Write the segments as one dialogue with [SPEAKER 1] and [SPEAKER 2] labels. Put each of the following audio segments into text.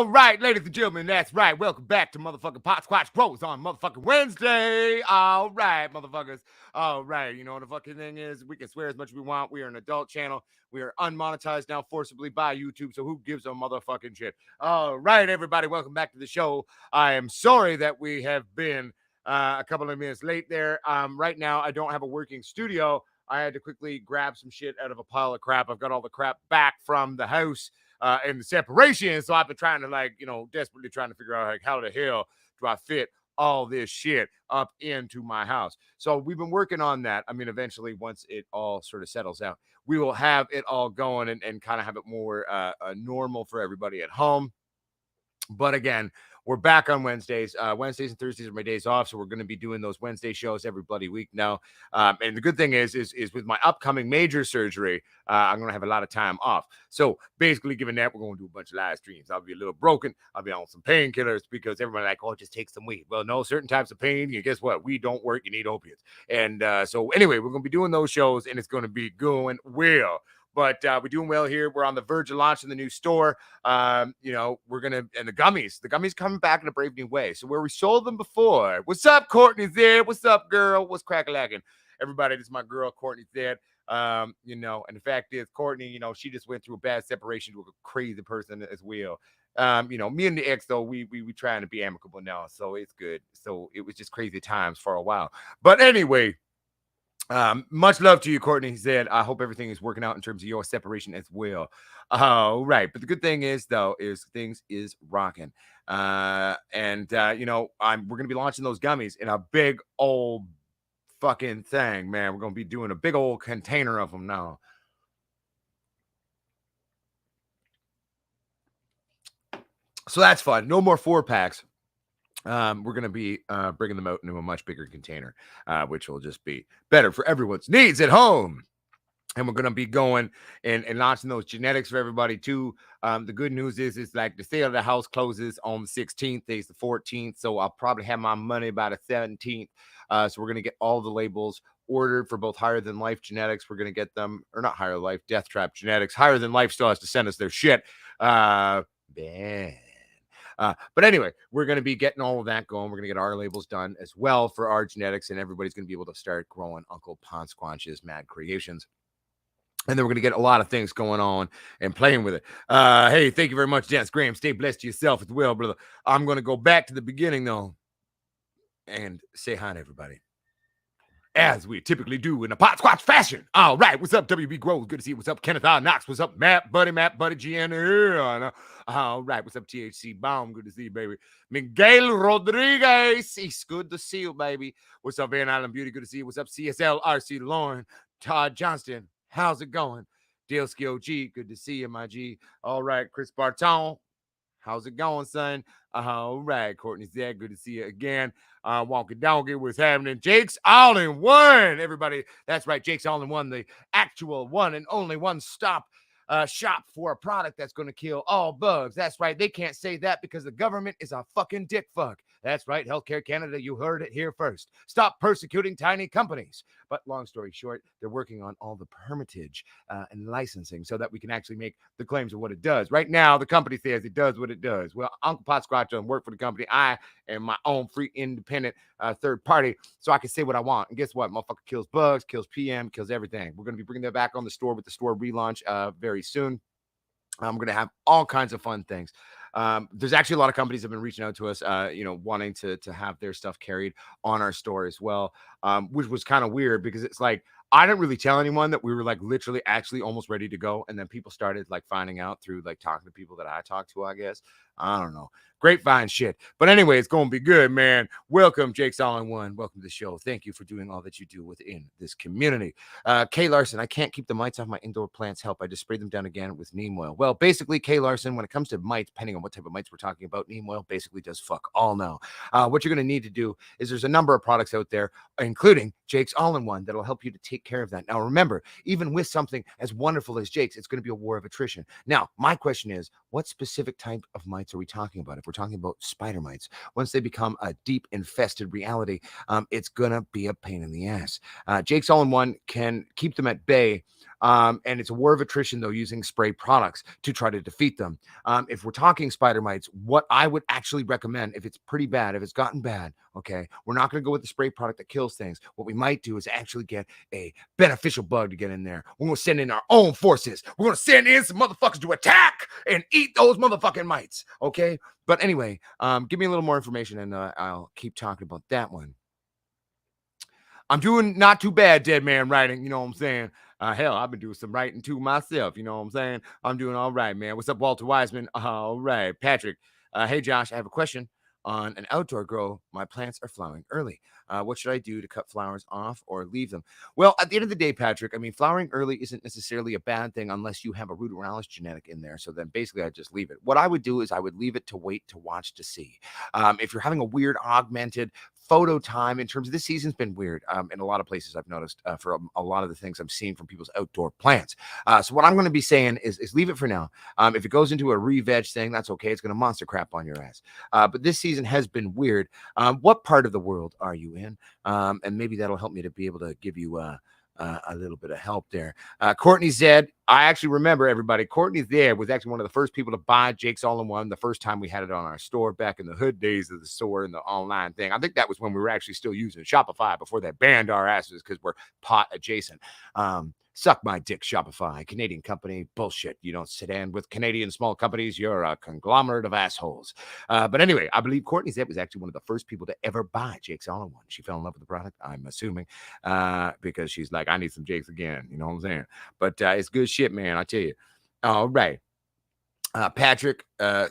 [SPEAKER 1] All right, ladies and gentlemen, that's right. Welcome back to motherfucking Pot Squatch Grows on motherfucking Wednesday. All right, motherfuckers. All right, you know what the fucking thing is? We can swear as much as we want. We are an adult channel. We are unmonetized now forcibly by YouTube, so who gives a motherfucking shit? All right, everybody, welcome back to the show. I am sorry that we have been a couple of minutes late there. Right now, I don't have a working studio. I had to quickly grab some shit out of a pile of crap. I've got all the crap back from the house and the separation. So I've been trying to desperately trying to figure out like how the hell do I fit all this shit up into my house. So we've been working on that. I mean, eventually, once it all sort of settles out, we will have it all going and kind of have it more normal for everybody at home. But again, we're back on Wednesdays. Wednesdays and Thursdays are my days off, so we're going to be doing those Wednesday shows every bloody week now. And the good thing is with my upcoming major surgery, I'm going to have a lot of time off. So basically, given that, we're going to do a bunch of live streams. I'll be a little broken. I'll be on some painkillers because everybody like, oh, just take some weed. Well, no, certain types of pain. You guess what? Weed don't work. You need opiates. And so anyway, we're going to be doing those shows, and it's going to be going well. But we're doing well here. We're on the verge of launching the new store. We're gonna, and the gummies coming back in a brave new way. So where we sold them before. What's up, Courtney Zed? What's up, girl? What's crack-a-lacking? Everybody, this is my girl, Courtney Zed. And the fact is, Courtney, she just went through a bad separation with a crazy person as well. Me and the ex, though, we trying to be amicable now, so it's good. So it was just crazy times for a while. But anyway. Much love to you, Courtney said. I hope everything is working out in terms of your separation as well. Right. But the good thing is, though, is things is rocking. We're going to be launching those gummies in a big old fucking thing, man. We're going to be doing a big old container of them now. So that's fun. No more 4-packs. We're going to be bringing them out into a much bigger container, which will just be better for everyone's needs at home. And we're going to be going and launching those genetics for everybody, too. The good news is like the sale of the house closes on the 16th. Today's the 14th. So I'll probably have my money by the 17th. So we're going to get all the labels ordered for both Higher Than Life genetics. We're going to get them, or not Higher Life, Death Trap genetics. Higher Than Life still has to send us their shit. Man. But anyway, we're going to be getting all of that going. We're going to get our labels done as well for our genetics, and everybody's going to be able to start growing Uncle Ponsquanch's mad creations. And then we're going to get a lot of things going on and playing with it. Hey, thank you very much, Jess Graham. Stay blessed to yourself as well, brother. I'm going to go back to the beginning, though, and say hi to everybody, as we typically do in a pot squatch fashion. All right, what's up, WB Groves? Good to see you. What's up, Kenneth R. Knox? What's up, Matt Buddy GN? All right, what's up, THC Baum? Good to see you, baby. Miguel Rodriguez. It's good to see you, baby. What's up, Van Island Beauty? Good to see you. What's up, CSL RC Lauren? Todd Johnston. How's it going? Daleski OG. Good to see you, my G. All right, Chris Barton. How's it going, son? All right, Courtney Zed. Good to see you again. Wonky Donkey, what's happening? Jake's All in One, everybody. That's right, Jake's All in One, the actual one and only one-stop shop for a product that's going to kill all bugs. That's right. They can't say that because the government is a fucking dick fuck. That's right. Healthcare Canada, you heard it here first. Stop persecuting tiny companies. But long story short, they're working on all the permittage and licensing so that we can actually make the claims of what it does. Right now, the company says it does what it does. Well, Uncle Pot Squatch doesn't work for the company. I am my own free independent third party, so I can say what I want. And guess what? Motherfucker kills bugs, kills PM, kills everything. We're going to be bringing that back on the store with the store relaunch very soon. I'm going to have all kinds of fun things. There's actually a lot of companies that have been reaching out to us, wanting to have their stuff carried on our store as well, which was kind of weird because it's like, I didn't really tell anyone that we were like literally actually almost ready to go. And then people started like finding out through like talking to people that I talked to, I guess. I don't know. Grapevine shit. But anyway, it's going to be good, man. Welcome, Jake's All in One. Welcome to the show. Thank you for doing all that you do within this community. Kay Larson, I can't keep the mites off my indoor plants. Help. I just sprayed them down again with neem oil. Well, basically, Kay Larson, when it comes to mites, depending on what type of mites we're talking about, neem oil basically does fuck all now. What you're going to need to do is there's a number of products out there, including Jake's All-in-One that'll help you to take care of that. Now, remember, even with something as wonderful as Jake's, it's going to be a war of attrition. Now, my question is, what specific type of mites are we talking about? If we're talking about spider mites, once they become a deep infested reality, it's going to be a pain in the ass. Jake's All-in-One can keep them at bay. And it's a war of attrition, though, using spray products to try to defeat them. If we're talking spider mites, what I would actually recommend, if it's pretty bad, if it's gotten bad, okay, we're not going to go with the spray product that kills things. What we might do is actually get a beneficial bug to get in there. We're going to send in our own forces. We're going to send in some motherfuckers to attack and eat those motherfucking mites, okay? But anyway, give me a little more information and I'll keep talking about that one. I'm doing not too bad, dead man writing. You know what I'm saying? Hell, I've been doing some writing too myself. You know what I'm saying? I'm doing all right, man. What's up, Walter Wiseman? All right, Patrick. Hey, Josh, I have a question on an outdoor grow. My plants are flowering early. What should I do to cut flowers off or leave them? Well, at the end of the day, Patrick, I mean, flowering early isn't necessarily a bad thing unless you have a ruderalis genetic in there. So then basically I just leave it. What I would do is I would leave it to wait to watch to see. If you're having a weird augmented photo time in terms of this season's been weird in a lot of places I've noticed for a lot of the things I'm seeing from people's outdoor plants. So what I'm going to be saying is leave it for now. If it goes into a re-veg thing, that's okay. It's going to monster crap on your ass. But this season has been weird. What part of the world are you in? And maybe that'll help me to be able to give you a little bit of help there. Courtney Zed, I actually remember everybody. Courtney Zed was actually one of the first people to buy Jake's All-in-One the first time we had it on our store back in the hood days of the store and the online thing. I think that was when we were actually still using Shopify before they banned our asses because we're pot adjacent. Suck my dick, Shopify, Canadian company. Bullshit. You don't sit in with Canadian small companies. You're a conglomerate of assholes. But anyway, I believe Courtney Zed was actually one of the first people to ever buy Jake's All-in-One. She fell in love with the product, I'm assuming, because she's like, I need some Jake's again. You know what I'm saying? But it's good shit, man. I tell you. All right. Patrick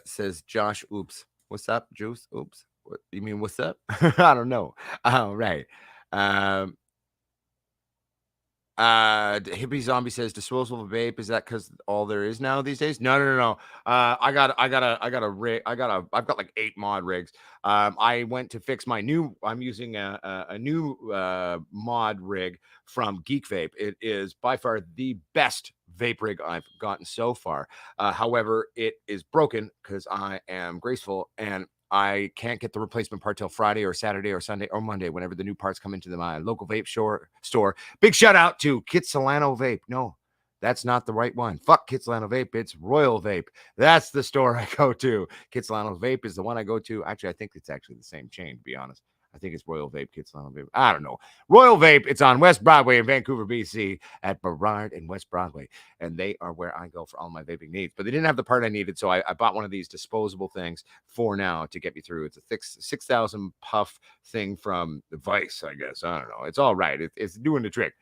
[SPEAKER 1] says, Josh, oops. What's up, Juice? Oops. What, you mean what's up? I don't know. All right. Hippie Zombie says disposable vape. Is that because all there is now these days? No. I've got a rig. I've got like 8 mod rigs. I went to fix my new. I'm using a new mod rig from Geek Vape. It is by far the best vape rig I've gotten so far. However, it is broken because I am graceful and I can't get the replacement part till Friday or Saturday or Sunday or Monday, whenever the new parts come into my local vape store. Big shout out to Kitsilano Vape. No, that's not the right one. Fuck Kitsilano Vape. It's Royal Vape. That's the store I go to. Kitsilano Vape is the one I go to. Actually, I think it's actually the same chain, to be honest. I think it's Royal Vape, Kitsilano Vape. I don't know. Royal Vape, it's on West Broadway in Vancouver, BC, at Burrard and West Broadway. And they are where I go for all my vaping needs. But they didn't have the part I needed, so I bought one of these disposable things for now to get me through. It's a thick 6,000 puff thing from Vice, I guess. I don't know. It's all right. It's doing the trick.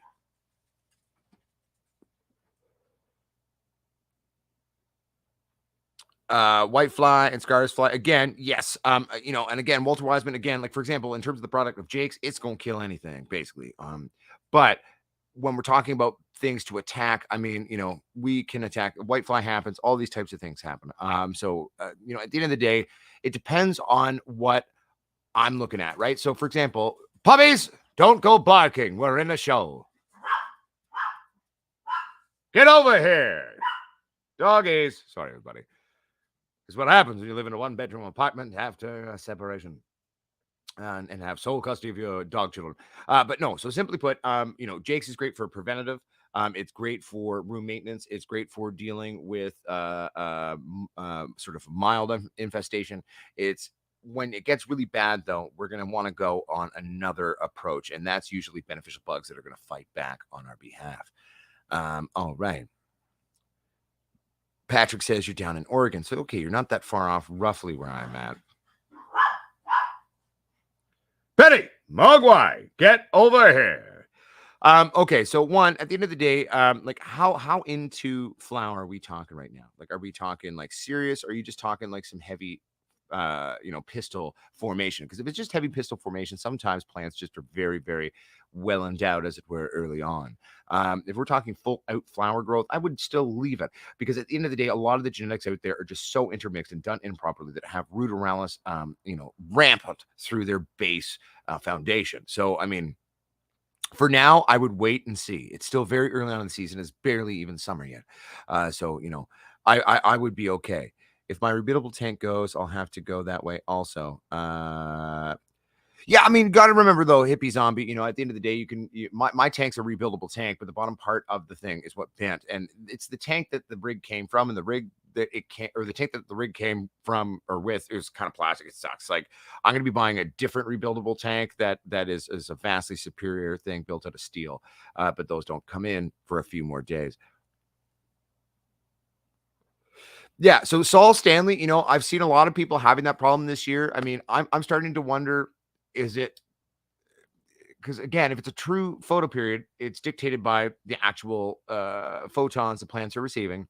[SPEAKER 1] Whitefly and Scars Fly again, yes. And again, Walter Wiseman again, like for example, in terms of the product of Jake's, it's gonna kill anything basically. But when we're talking about things to attack, I mean, we can attack. Whitefly happens, all these types of things happen. So at the end of the day, it depends on what I'm looking at, right? So for example, puppies, don't go barking. We're in a show. Get over here, doggies. Sorry, everybody. Is what happens when you live in a 1-bedroom apartment after a separation and have sole custody of your dog children. But no, so simply put, Jake's is great for preventative. It's great for room maintenance. It's great for dealing with sort of mild infestation. It's when it gets really bad, though, we're going to want to go on another approach. And that's usually beneficial bugs that are going to fight back on our behalf. All right. Patrick says you're down in Oregon. So, okay, you're not that far off roughly where I'm at. Betty, Mogwai, get over here. Okay, so one, at the end of the day, like how into flower are we talking right now? Like, are we talking like serious? Or are you just talking like some heavy pistil formation? Because if it's just heavy pistil formation, sometimes plants just are very, very well endowed, as it were, early on. If we're talking full out flower growth, I would still leave it because at the end of the day, a lot of the genetics out there are just so intermixed and done improperly that have ruderalis, rampant through their base foundation. So, I mean, For now, I would wait and see. It's still very early on in the season. It's barely even summer yet. So, I would be okay. If my rebuildable tank goes, I'll have to go that way also. Yeah, I mean, gotta remember though, hippie zombie, at the end of the day, my tank's a rebuildable tank, but the bottom part of the thing is what bent. And it's the tank that the rig came from, and the rig that it came or the tank that the rig came from or with is kind of plastic. It sucks. Like I'm gonna be buying a different rebuildable tank that is a vastly superior thing built out of steel. But those don't come in for a few more days. Yeah. So Saul Stanley, I've seen a lot of people having that problem this year. I mean, I'm starting to wonder, is it because again, if it's a true photo period, it's dictated by the actual photons the plants are receiving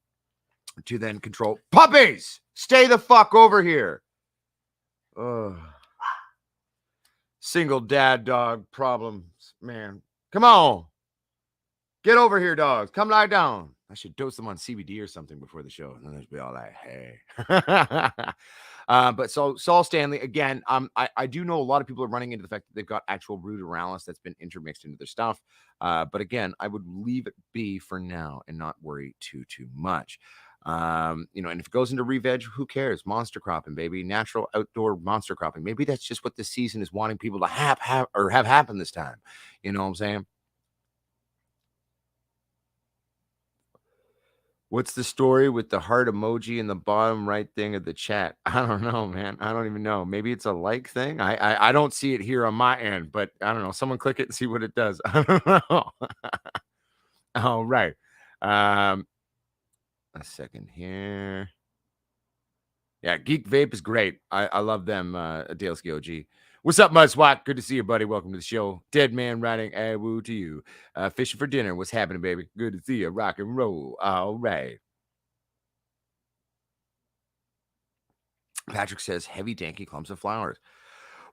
[SPEAKER 1] to then control puppies. Stay the fuck over here. Ugh. Single dad dog problems, man. Come on, get over here, dogs. Come lie down. I should dose them on CBD or something before the show, and then they'd be all like, "Hey." But so Saul Stanley again. I do know a lot of people are running into the fact that they've got actual ruderalis that's been intermixed into their stuff. But again, I would leave it be for now and not worry too much. And if it goes into re-veg, who cares? Monster cropping, baby, natural outdoor monster cropping. Maybe that's just what this season is wanting people to have happen this time. You know what I'm saying? What's the story with the heart emoji in the bottom right thing of the chat? I don't know, man. I don't even know. Maybe it's a like thing. I don't see it here on my end, but I don't know. Someone click it and see what it does. I don't know. All right. Um, a second here. Yeah, Geek Vape is great. I love them, Daleski OG. What's up, Mudswat? Good to see you, buddy. Welcome to the show. Dead man writing a woo to you. Fishing for dinner. What's happening, baby? Good to see you. Rock and roll. All right. Patrick says heavy, danky clumps of flowers.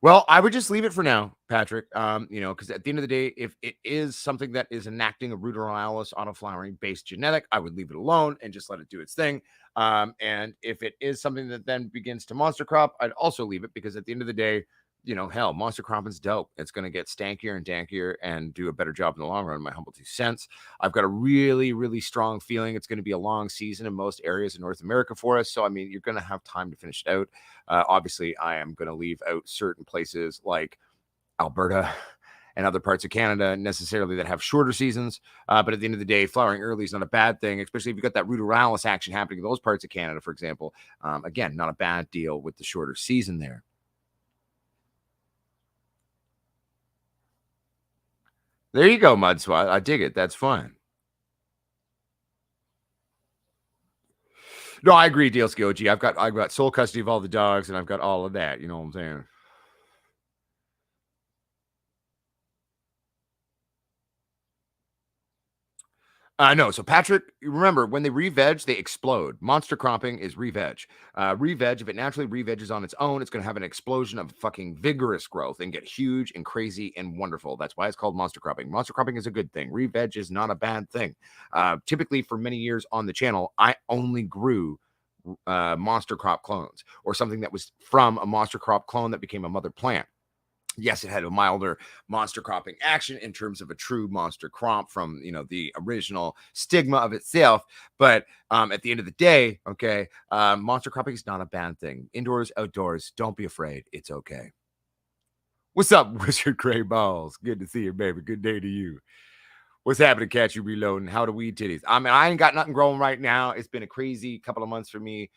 [SPEAKER 1] Well, I would just leave it for now, Patrick. Because at the end of the day, if it is something that is enacting a ruderalis on a flowering based genetic, I would leave it alone and just let it do its thing. And if it is something that then begins to monster crop, I'd also leave it because at the end of the day, hell, monster cropping's dope. It's going to get stankier and dankier and do a better job in the long run, in my humble 2 cents. I've got a really, really strong feeling it's going to be a long season in most areas in North America for us. So, I mean, you're going to have time to finish it out. Obviously, I am going to leave out certain places like Alberta and other parts of Canada necessarily that have shorter seasons. But at the end of the day, flowering early is not a bad thing, especially if you've got that ruderalis action happening in those parts of Canada, for example. Again, not a bad deal with the shorter season there. There you go, Mudswat. I dig it. That's fun. No, I agree, Dale Sciochi. I've got sole custody of all the dogs, and I've got all of that. You know what I'm saying? No. So Patrick, remember when they re-veg, they explode. Monster cropping is re-veg. Re-veg, if it naturally re-veges on its own, it's going to have an explosion of fucking vigorous growth and get huge and crazy and wonderful. That's why it's called monster cropping. Monster cropping is a good thing. Re-veg is not a bad thing. Typically, for many years on the channel, I only grew monster crop clones or something that was from a monster crop clone that became a mother plant. Yes, it had a milder monster cropping action in terms of a true monster crop from the original stigma of itself. But at the end of the day, okay, monster cropping is not a bad thing. Indoors, outdoors, don't be afraid. It's okay. What's up, Wizard Gray Balls? Good to see you, baby. Good day to you. What's happening, Catch You Reloading? How do weed titties? I mean, I ain't got nothing growing right now. It's been a crazy couple of months for me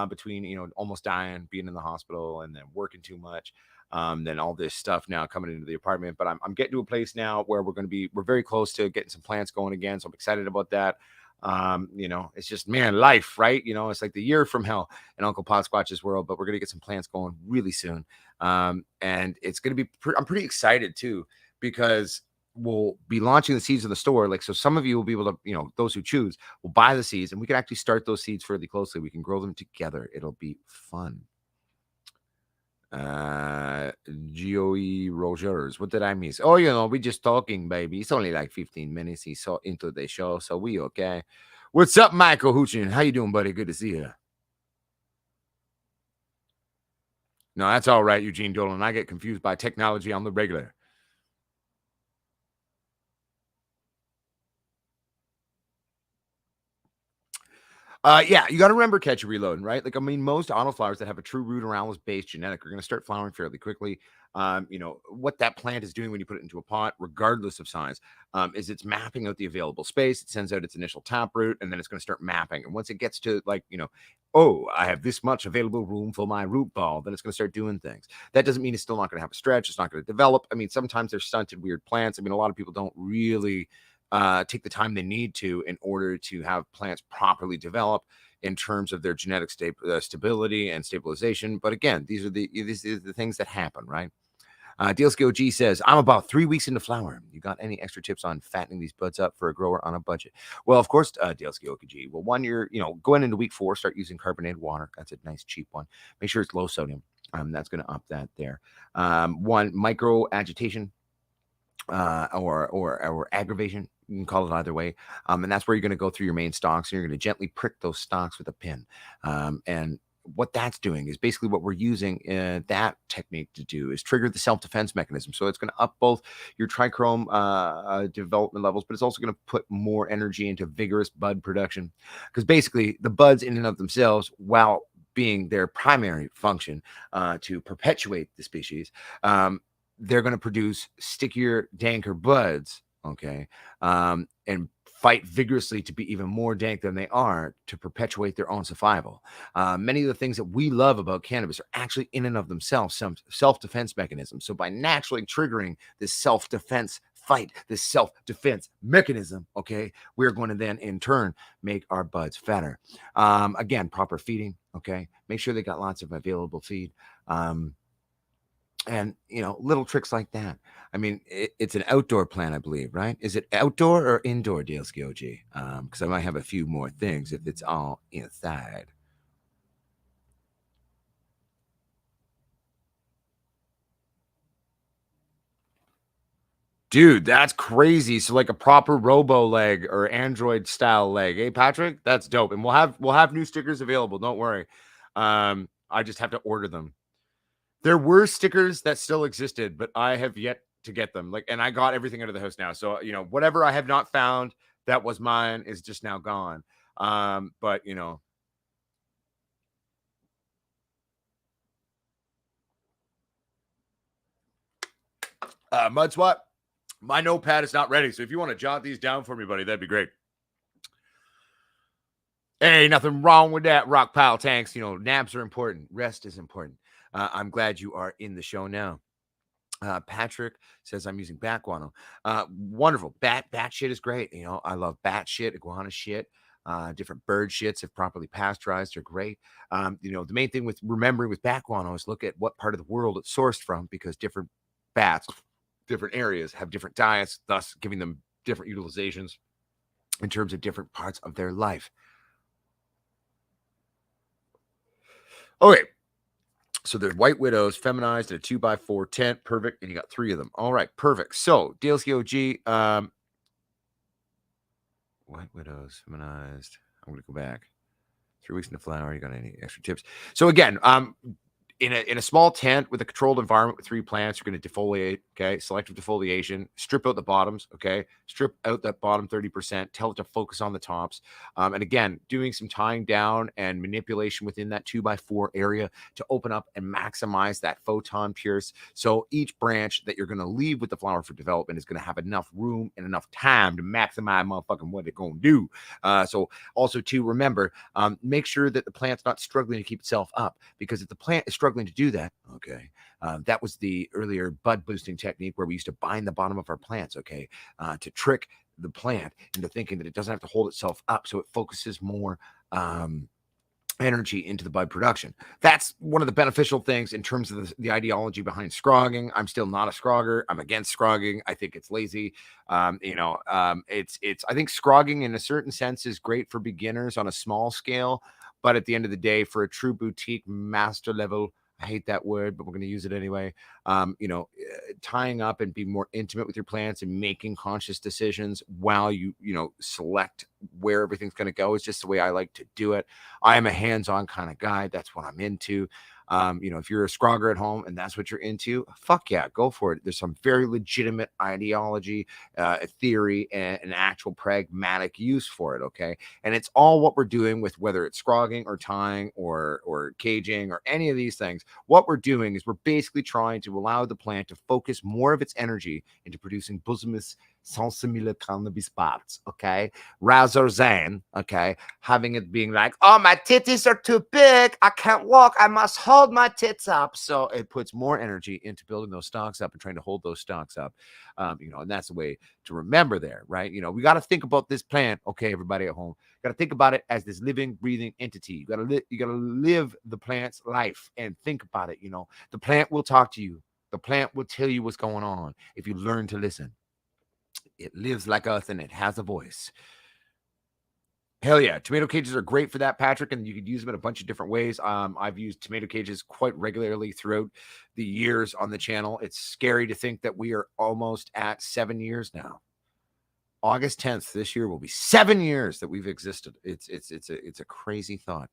[SPEAKER 1] between, almost dying, being in the hospital, and then working too much. Then all this stuff now coming into the apartment. But I'm getting to a place now where we're very close to getting some plants going again. So I'm excited about that. It's just, man, life, right? It's like the year from hell in Uncle Pot Squatch's world, but we're going to get some plants going really soon. And it's going to be, I'm pretty excited too, because we'll be launching the seeds in the store. Like, so some of you will be able to, those who choose will buy the seeds and we can actually start those seeds fairly closely. We can grow them together. It'll be fun. Goe Rogers. What did I miss? Oh, we just talking, baby. It's only like 15 minutes. He's so into the show, so we okay. What's up, Michael Hoochin? How you doing, buddy? Good to see you. No, that's all right, Eugene Dolan. I get confused by technology on the regular. Yeah, you got to remember catch and reload, right? Like, I mean, most autoflowers that have a true root around based genetic are going to start flowering fairly quickly. What that plant is doing when you put it into a pot, regardless of size, is it's mapping out the available space. It sends out its initial tap root, and then it's going to start mapping. And once it gets to like, oh, I have this much available room for my root ball, then it's going to start doing things. That doesn't mean it's still not going to have a stretch. It's not going to develop. I mean, sometimes they're stunted, weird plants. I mean, a lot of people don't really take the time they need to in order to have plants properly develop in terms of their genetic stability and stabilization. But again, these are the things that happen, right? DLSK OG says, I'm about 3 weeks into flower. You got any extra tips on fattening these buds up for a grower on a budget? Well, of course, DLSK OG. Well, one, you're, going into week 4, start using carbonated water. That's a nice cheap one. Make sure it's low sodium. That's going to up that there. One, micro agitation or aggravation. You can call it either way. And that's where you're going to go through your main stalks and you're going to gently prick those stalks with a pin. And what that's doing is basically what we're using that technique to do is trigger the self-defense mechanism. So it's going to up both your trichome development levels, but it's also going to put more energy into vigorous bud production. Because basically the buds in and of themselves, while being their primary function to perpetuate the species, they're going to produce stickier, danker buds, okay, and fight vigorously to be even more dank than they are to perpetuate their own survival. Many of the things that we love about cannabis are actually in and of themselves some self-defense mechanisms. So by naturally triggering this self-defense fight, this self-defense mechanism, okay, we're going to then in turn make our buds fatter. Again, proper feeding, okay, make sure they got lots of available feed. And little tricks like that. I mean, it's an outdoor plant, I believe, right? Is it outdoor or indoor, DLSK OG? Because I might have a few more things if it's all inside. Dude, that's crazy. So like a proper robo leg or Android style leg. Hey Patrick, that's dope. And we'll have new stickers available. Don't worry. I just have to order them. There were stickers that still existed, but I have yet to get them. Like, and I got everything out of the house now. So, whatever I have not found that was mine is just now gone. But Mud Swat, my notepad is not ready. So if you want to jot these down for me, buddy, that'd be great. Hey, nothing wrong with that, Rock Pile Tanks. Naps are important. Rest is important. I'm glad you are in the show now. Patrick says I'm using bat guano. Wonderful. Bat shit is great. I love bat shit, iguana shit, different bird shits if properly pasteurized are great. The main thing with remembering with bat guano is look at what part of the world it's sourced from because different bats, different areas have different diets, thus giving them different utilizations in terms of different parts of their life. Okay. So there's white widows, feminized in a 2x4 tent. Perfect. And you got 3 of them. All right. Perfect. So DLSK OG, white widows, feminized. I'm going to go back. 3 weeks in the flower. You got any extra tips? So again, in a small tent with a controlled environment with 3 plants, you're going to defoliate, okay? Selective defoliation, strip out the bottoms, okay? Strip out that bottom 30%, tell it to focus on the tops. And again, doing some tying down and manipulation within that 2x4 area to open up and maximize that photon pierce. So each branch that you're going to leave with the flower for development is going to have enough room and enough time to maximize motherfucking what they're going to do. So also to remember, make sure that the plant's not struggling to keep itself up, because if the plant is struggling to do that, okay, that was the earlier bud boosting technique where we used to bind the bottom of our plants, okay, to trick the plant into thinking that it doesn't have to hold itself up, so it focuses more energy into the bud production. That's one of the beneficial things in terms of the ideology behind scrogging. I'm still not a scrogger. I'm against scrogging. I think it's lazy. It's I think scrogging in a certain sense is great for beginners on a small scale, but at the end of the day, for a true boutique master level, I hate that word, but we're going to use it anyway. Tying up and being more intimate with your plants and making conscious decisions while you select where everything's going to go is just the way I like to do it. I am a hands-on kind of guy. That's what I'm into. If you're a scrogger at home and that's what you're into, fuck yeah, go for it. There's some very legitimate ideology, theory, and an actual pragmatic use for it. Okay. And it's all what we're doing with whether it's scrogging or tying or caging or any of these things. What we're doing is we're basically trying to allow the plant to focus more of its energy into producing bosomus sensimile cannabis spots, okay, rather than, okay, having it being like, oh, my titties are too big, I can't walk, I must hold my tits up. So it puts more energy into building those stocks up and trying to hold those stocks up. And that's the way to remember there, right? We got to think about this plant, okay, everybody at home. Got to think about it as this living, breathing entity. You gotta live the plant's life and think about it. The plant will talk to you. The plant will tell you what's going on if you learn to listen. It lives like us and it has a voice. Hell yeah. Tomato cages are great for that, Patrick, and you could use them in a bunch of different ways. I've used tomato cages quite regularly throughout the years on the channel. It's scary to think that we are almost at 7 years now. August 10th this year will be 7 years that we've existed. It's a crazy thought.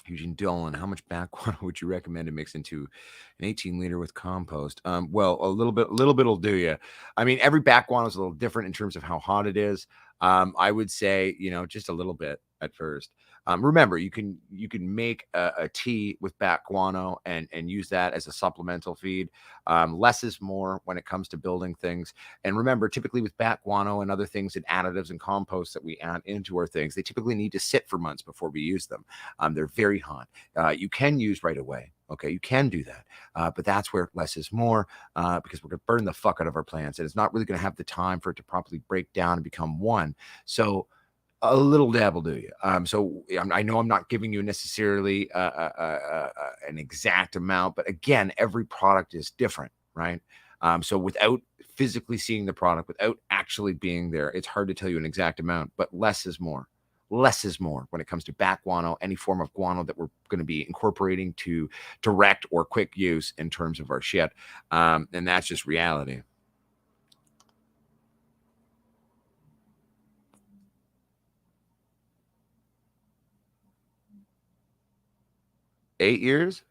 [SPEAKER 1] Eugene Dolan, how much backwater would you recommend to mix into an 18-liter with compost? Well, a little bit will do you. I mean, every backwater is a little different in terms of how hot it is. I would say, just a little bit at first. Remember, you can make a tea with bat guano and use that as a supplemental feed. Less is more when it comes to building things. And remember, typically with bat guano and other things and additives and compost that we add into our things, they typically need to sit for months before we use them. They're very hot. You can use right away. Okay, you can do that. But that's where less is more, because we're going to burn the fuck out of our plants. And it's not really going to have the time for it to properly break down and become one. So a little dab will do you. I know I'm not giving you necessarily an exact amount, but again, every product is different, right? So without physically seeing the product, without actually being there, it's hard to tell you an exact amount, but less is more. Less is more when it comes to bat guano, any form of guano that we're going to be incorporating to direct or quick use in terms of our shit. And that's just reality. $8 years?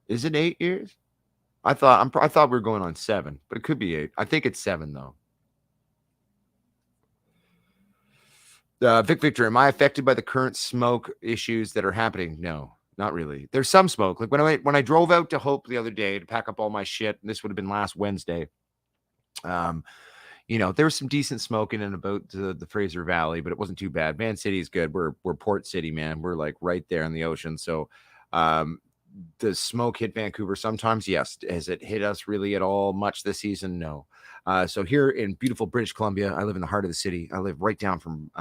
[SPEAKER 1] Is it 8 years? I thought we were going on 7, but it could be 8. I think it's 7 though. Vic Victor, am I affected by the current smoke issues that are happening? No, not really. There's some smoke. Like when I drove out to Hope the other day to pack up all my shit, and this would have been last Wednesday. There was some decent smoke in and about the Fraser Valley, but it wasn't too bad. Van City is good. We're port city, man. We're like right there in the ocean. So, the smoke hit Vancouver sometimes? Yes. Has it hit us really at all much this season? No. So here in beautiful British Columbia, I live in the heart of the city. I live right down from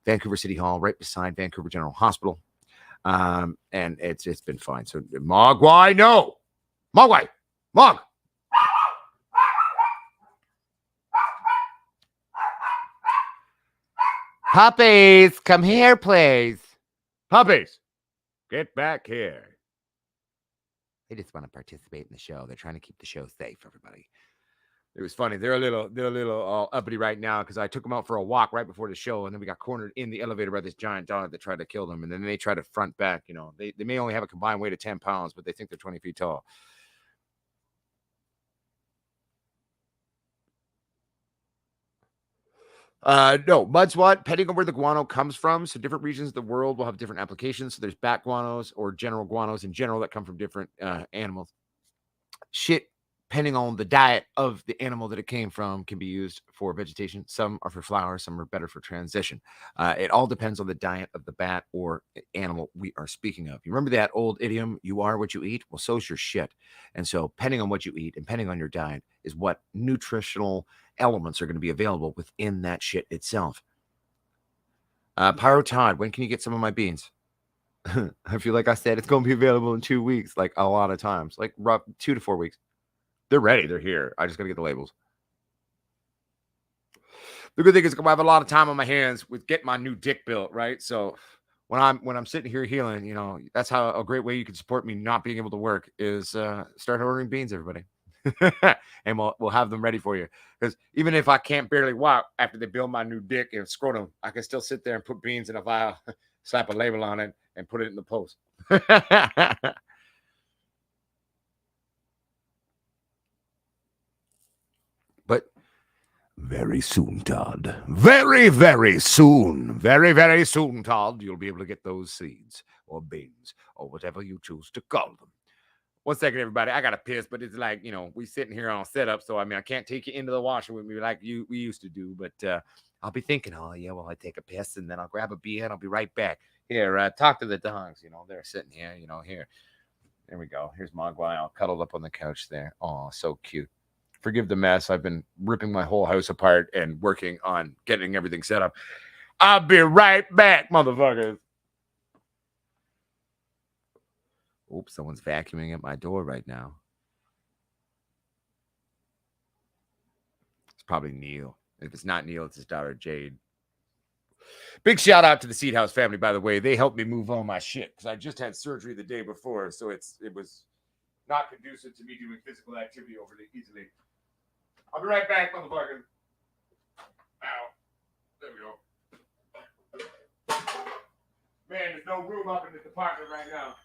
[SPEAKER 1] Vancouver City Hall, right beside Vancouver General Hospital. And it's been fine. So Mogwai, no. Mogwai. Mog. Puppies, come here, please. Puppies, get back here. They just want to participate in the show. They're trying to keep the show safe, everybody. It was funny. They're a little all uppity right now because I took them out for a walk right before the show, and then we got cornered in the elevator by this giant dog that tried to kill them, and then they try to front back. They may only have a combined weight of 10 pounds, but they think they're 20 feet tall. No, mud swat, depending on where the guano comes from. So different regions of the world will have different applications. So there's bat guanos or general guanos in general that come from different animals. Shit, depending on the diet of the animal that it came from, can be used for vegetation. Some are for flowers, some are better for transition. It all depends on the diet of the bat or animal we are speaking of. You remember that old idiom, you are what you eat? Well, so's your shit. And so depending on what you eat and depending on your diet is what nutritional elements are going to be available within that shit itself. Pyro Todd, when can you get some of my beans? I feel like I said it's going to be available in 2 weeks, like a lot of times, like 2 to 4 weeks. They're ready. They're here. I just got to get the labels. The good thing is I have a lot of time on my hands with getting my new dick built, right? So when I'm sitting here healing, that's how a great way you can support me not being able to work is start ordering beans, everybody. And we'll have them ready for you. Because even if I can't barely walk after they build my new dick and scrotum, I can still sit there and put beans in a vial slap a label on it, and put it in the post. But very soon, Todd. Very, very soon. Very, very soon, Todd. You'll be able to get those seeds or beans or whatever you choose to call them. 1 second, everybody. I got to piss, but it's like, we sitting here on setup. So, I mean, I can't take you into the washer with me like we used to do. But I'll be thinking, oh, yeah, well, I take a piss and then I'll grab a beer and I'll be right back. Here, talk to the dogs. They're sitting here, here. There we go. Here's Mogwai all cuddled up on the couch there. Oh, so cute. Forgive the mess. I've been ripping my whole house apart and working on getting everything set up. I'll be right back, motherfuckers. Oops, someone's vacuuming at my door right now. It's probably Neil. If it's not Neil, it's his daughter Jade. Big shout out to the Seed House family, by the way. They helped me move all my shit because I just had surgery the day before, so it was not conducive to me doing physical activity overly easily. I'll be right back, motherfucker. Ow. There we go. Man, there's no room up in this apartment right now.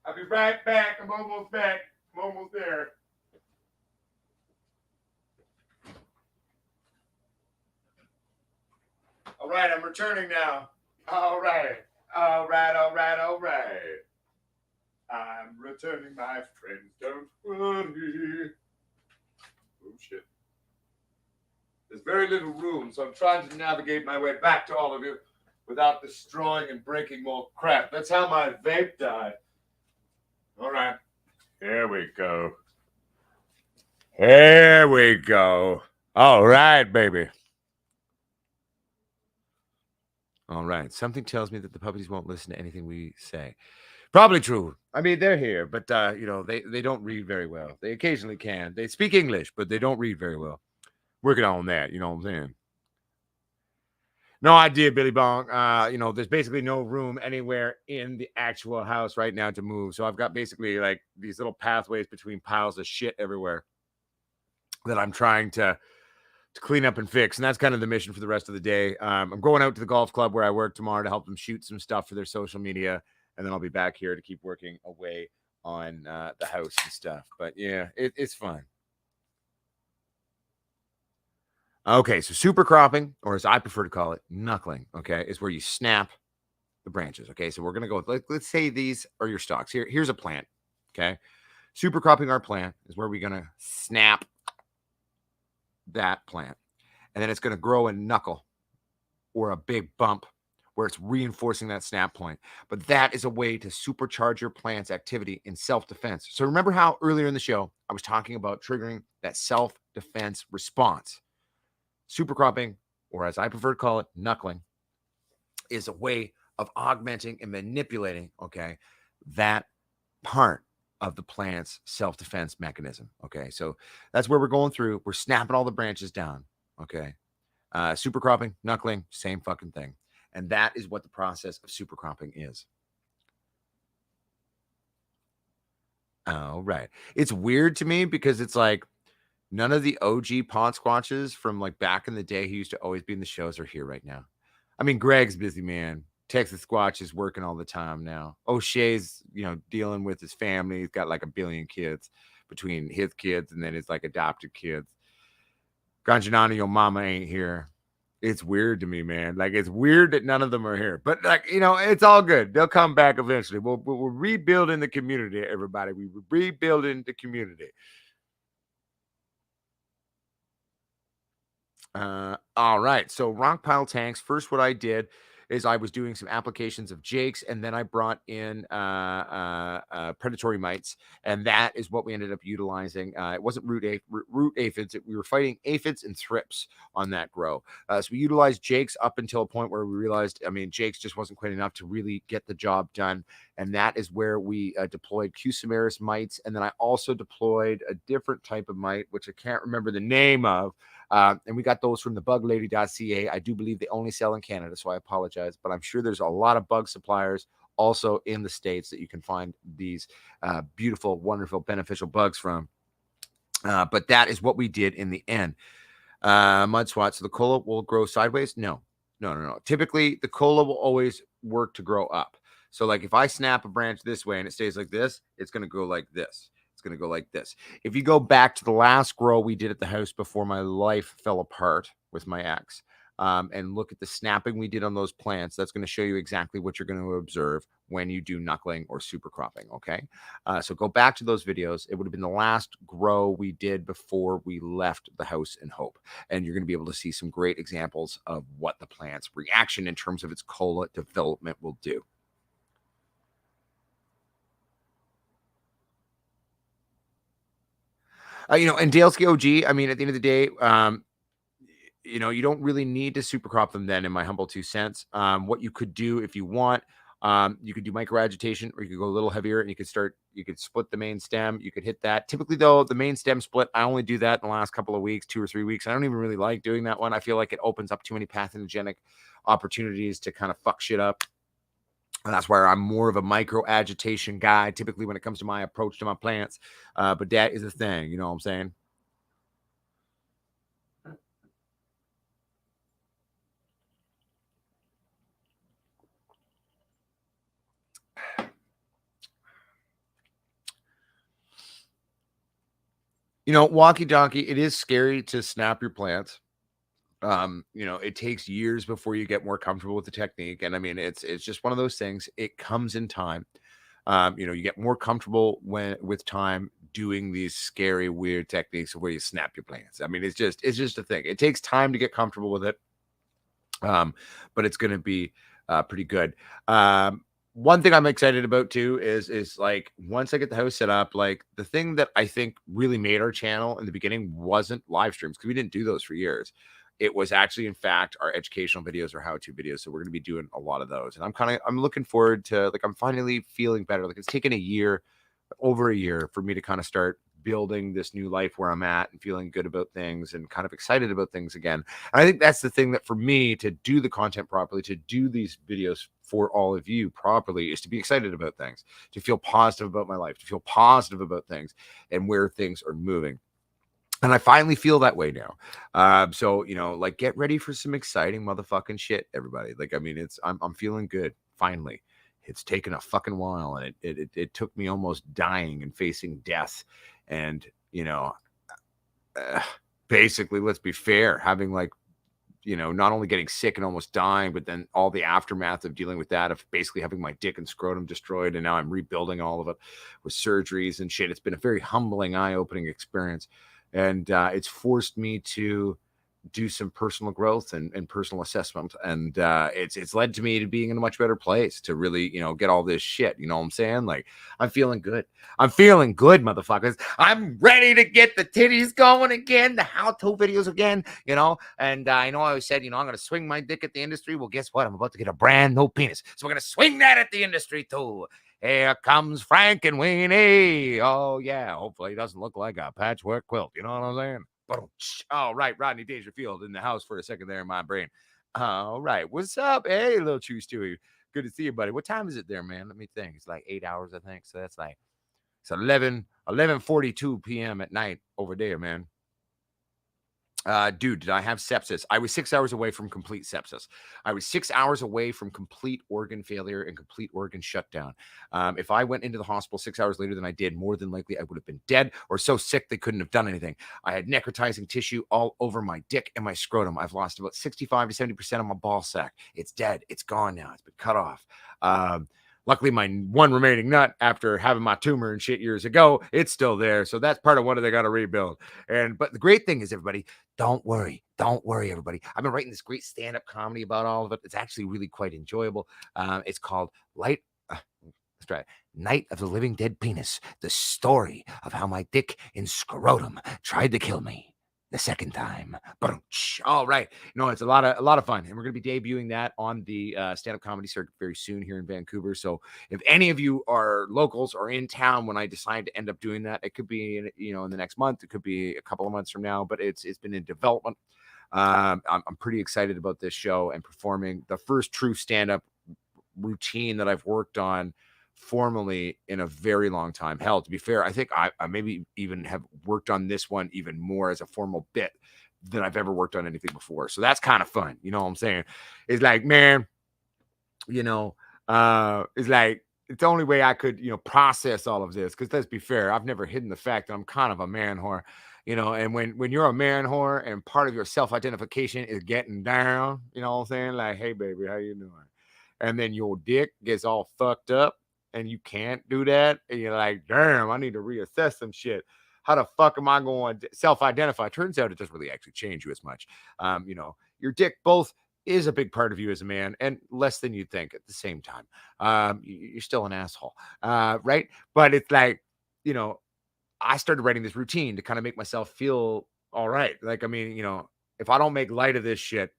[SPEAKER 1] I'll be right back. I'm almost back. I'm almost there. All right, I'm returning now. All right. All right, all right, all right. I'm returning, my friends. Don't worry. Oh, shit. There's very little room, so I'm trying to navigate my way back to all of you without destroying and breaking more crap. That's how my vape died. All right. Here we go. Here we go. All right, baby. All right. Something tells me that the puppies won't listen to anything we say. Probably true. I mean, they're here, but they don't read very well. They occasionally can. They speak English, but they don't read very well. Working on that, you know what I'm saying? No idea, Billy Bong. There's basically no room anywhere in the actual house right now to move. So I've got basically like these little pathways between piles of shit everywhere that I'm trying to clean up and fix. And that's kind of the mission for the rest of the day. I'm going out to the golf club where I work tomorrow to help them shoot some stuff for their social media. And then I'll be back here to keep working away on the house and stuff. But yeah, it's fun. Okay, so super cropping, or as I prefer to call it, knuckling, okay, is where you snap the branches. Okay, so we're gonna go with let's say these are your stalks. Here's a plant. Okay. Super cropping our plant is where we're gonna snap that plant. And then it's gonna grow a knuckle or a big bump where it's reinforcing that snap point. But that is a way to supercharge your plant's activity in self-defense. So remember how earlier in the show I was talking about triggering that self-defense response. Super cropping, or as I prefer to call it, knuckling, is a way of augmenting and manipulating, okay, that part of the plant's self-defense mechanism. Okay, so that's where we're going through. We're snapping all the branches down. Okay, super cropping, knuckling, same fucking thing. And that is what the process of super cropping is. All right. It's weird to me because it's like none of the OG pond squatches from like back in the day who used to always be in the shows are here right now. I mean, Greg's busy, man. Texas Squatch is working all the time now. O'Shea's, dealing with his family. He's got like a billion kids between his kids and then his like adopted kids. Ganjanani, your mama ain't here. It's weird to me, man. Like it's weird that none of them are here, but like it's all good. They'll come back eventually. We're rebuilding the community, everybody. We're rebuilding the community. All right. So rock pile tanks. First, what I did is I was doing some applications of jakes, and then I brought in predatory mites, and that is what we ended up utilizing. It wasn't root aphids. We were fighting aphids and thrips on that grow. So we utilized jakes up until a point where we realized, I mean, jakes just wasn't quite enough to really get the job done. And that is where we deployed Q-Samaris mites. And then I also deployed a different type of mite, which I can't remember the name of. And we got those from the buglady.ca. I do believe they only sell in Canada, so I apologize. But I'm sure there's a lot of bug suppliers also in the States that you can find these beautiful, wonderful, beneficial bugs from. But that is what we did in the end. Mud swat. So the cola will grow sideways? No. Typically, the cola will always work to grow up. So, like if I snap a branch this way and it stays like this, it's going to go like this. It's going to go like this. If you go back to the last grow we did at the house before my life fell apart with my ex, and look at the snapping we did on those plants, that's going to show you exactly what you're going to observe when you do knuckling or super cropping. Okay. So go back to those videos. It would have been the last grow we did before we left the house in Hope. And you're going to be able to see some great examples of what the plant's reaction in terms of its cola development will do. And Daleski OG, I mean, at the end of the day, you don't really need to super crop them then, in my humble 2 cents. What you could do if you want, you could do micro agitation, or you could go a little heavier and you could split the main stem. You could hit that. Typically, though, the main stem split, I only do that in the last couple of weeks, 2 or 3 weeks. I don't even really like doing that one. I feel like it opens up too many pathogenic opportunities to kind of fuck shit up. And that's where I'm more of a micro agitation guy, typically when it comes to my approach to my plants. But that is the thing, you know what I'm saying? Walkie donkey, it is scary to snap your plants. It takes years before you get more comfortable with the technique. And I mean, it's just one of those things. It comes in time. You get more comfortable with time doing these scary, weird techniques where you snap your plants. I mean, it's just a thing. It takes time to get comfortable with it. But it's going to be pretty good. One thing I'm excited about too is like once I get the house set up, like the thing that I think really made our channel in the beginning wasn't live streams, because we didn't do those for years. It was actually, in fact, our educational videos or how-to videos. So we're going to be doing a lot of those, and I'm looking forward to, like, I'm finally feeling better. Like, it's taken over a year for me to kind of start building this new life where I'm at and feeling good about things and kind of excited about things again. And I think that's the thing that for me to do the content properly, to do these videos for all of you properly, is to be excited about things, to feel positive about my life, to feel positive about things and where things are moving. And I finally feel that way now. So, like, get ready for some exciting motherfucking shit, everybody. Like, I mean, I'm feeling good. Finally. It's taken a fucking while, and it took me almost dying and facing death. And, basically, let's be fair, having, like, not only getting sick and almost dying, but then all the aftermath of dealing with that, of basically having my dick and scrotum destroyed. And now I'm rebuilding all of it with surgeries and shit. It's been a very humbling, eye-opening experience. And it's forced me to do some personal growth and personal assessment. And it's led to me to being in a much better place to really, get all this shit. You know what I'm saying? Like, I'm feeling good. I'm feeling good, motherfuckers. I'm ready to get the titties going again, the how-to videos again, And I know I always said, I'm going to swing my dick at the industry. Well, guess what? I'm about to get a brand new penis. So we're going to swing that at the industry too. Here comes Frank and Weenie. Oh, yeah. Hopefully he doesn't look like a patchwork quilt. You know what I'm saying? All right, Rodney Dangerfield in the house for a second there in my brain. All right, what's up? Hey, little Chew Stewie. Good to see you, buddy. What time is it there, man? Let me think. It's like 8 hours, I think. So that's like, it's 11:42 p.m. at night over there, man. Dude, did I have sepsis? I was 6 hours away from complete sepsis. I was 6 hours away from complete organ failure and complete organ shutdown. If I went into the hospital 6 hours later than I did, more than likely I would have been dead or so sick they couldn't have done anything. I had necrotizing tissue all over my dick and my scrotum. I've lost about 65 to 70% of my ball sack. It's dead. It's gone now. It's been cut off. Luckily, my one remaining nut after having my tumor and shit years ago, it's still there. So that's part of what they got to rebuild. But the great thing is, everybody, don't worry, everybody. I've been writing this great stand-up comedy about all of it. It's actually really quite enjoyable. It's called Light. Let's try it. Night of the Living Dead Penis, the story of how my dick in scrotum tried to kill me the second time. All right. No, it's a lot of fun. And we're going to be debuting that on the stand-up comedy circuit very soon here in Vancouver. So if any of you are locals or in town when I decide to end up doing that, it could be in the next month, it could be a couple of months from now, but it's been in development. I'm pretty excited about this show and performing the first true stand-up routine that I've worked on formally in a very long time. Hell, to be fair, I think I maybe even have worked on this one even more as a formal bit than I've ever worked on anything before. So that's kind of fun. You know what I'm saying? It's like, man, it's like it's the only way I could, process all of this. Because let's be fair, I've never hidden the fact that I'm kind of a man whore, and when you're a man whore and part of your self-identification is getting down, you know what I'm saying? Like, hey baby, how you doing? And then your dick gets all fucked up and you can't do that. And you're like, damn, I need to reassess some shit. How the fuck am I going to self-identify? Turns out it doesn't really actually change you as much. Your dick both is a big part of you as a man and less than you think at the same time. You're still an asshole, right? But it's like, I started writing this routine to kind of make myself feel all right. Like, I mean, if I don't make light of this shit,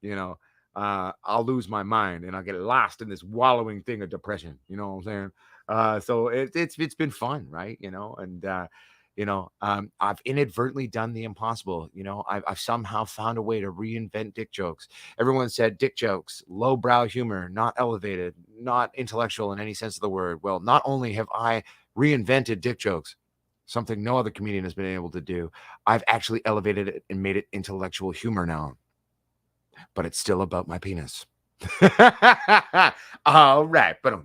[SPEAKER 1] you know, I'll lose my mind and I'll get lost in this wallowing thing of depression. You know what I'm saying? So it's been fun, right? I've inadvertently done the impossible. I've somehow found a way to reinvent dick jokes. Everyone said dick jokes, lowbrow humor, not elevated, not intellectual in any sense of the word. Well, not only have I reinvented dick jokes, something no other comedian has been able to do, I've actually elevated it and made it intellectual humor now, but it's still about my penis. All right, but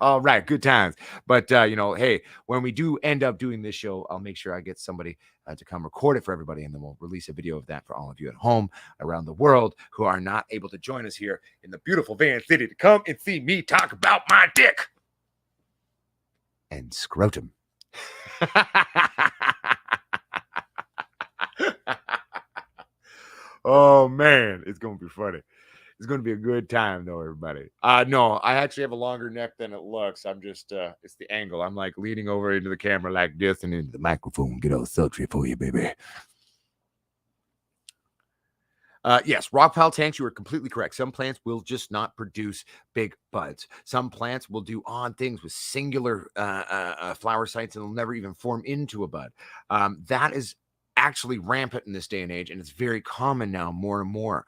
[SPEAKER 1] all right, good times. But hey, when we do end up doing this show, I'll make sure I get somebody to come record it for everybody, and then we'll release a video of that for all of you at home around the world who are not able to join us here in the beautiful Van City to come and see me talk about my dick and scrotum. Oh man, it's gonna be funny. It's going to be a good time, though, everybody. No, I actually have a longer neck than it looks. I'm just, it's the angle. I'm like leaning over into the camera like this and into the microphone. Get all sultry for you, baby. Yes, rock pile tanks, you are completely correct. Some plants will just not produce big buds. Some plants will do odd things with singular flower sites and they'll never even form into a bud. That is actually rampant in this day and age, and it's very common now more and more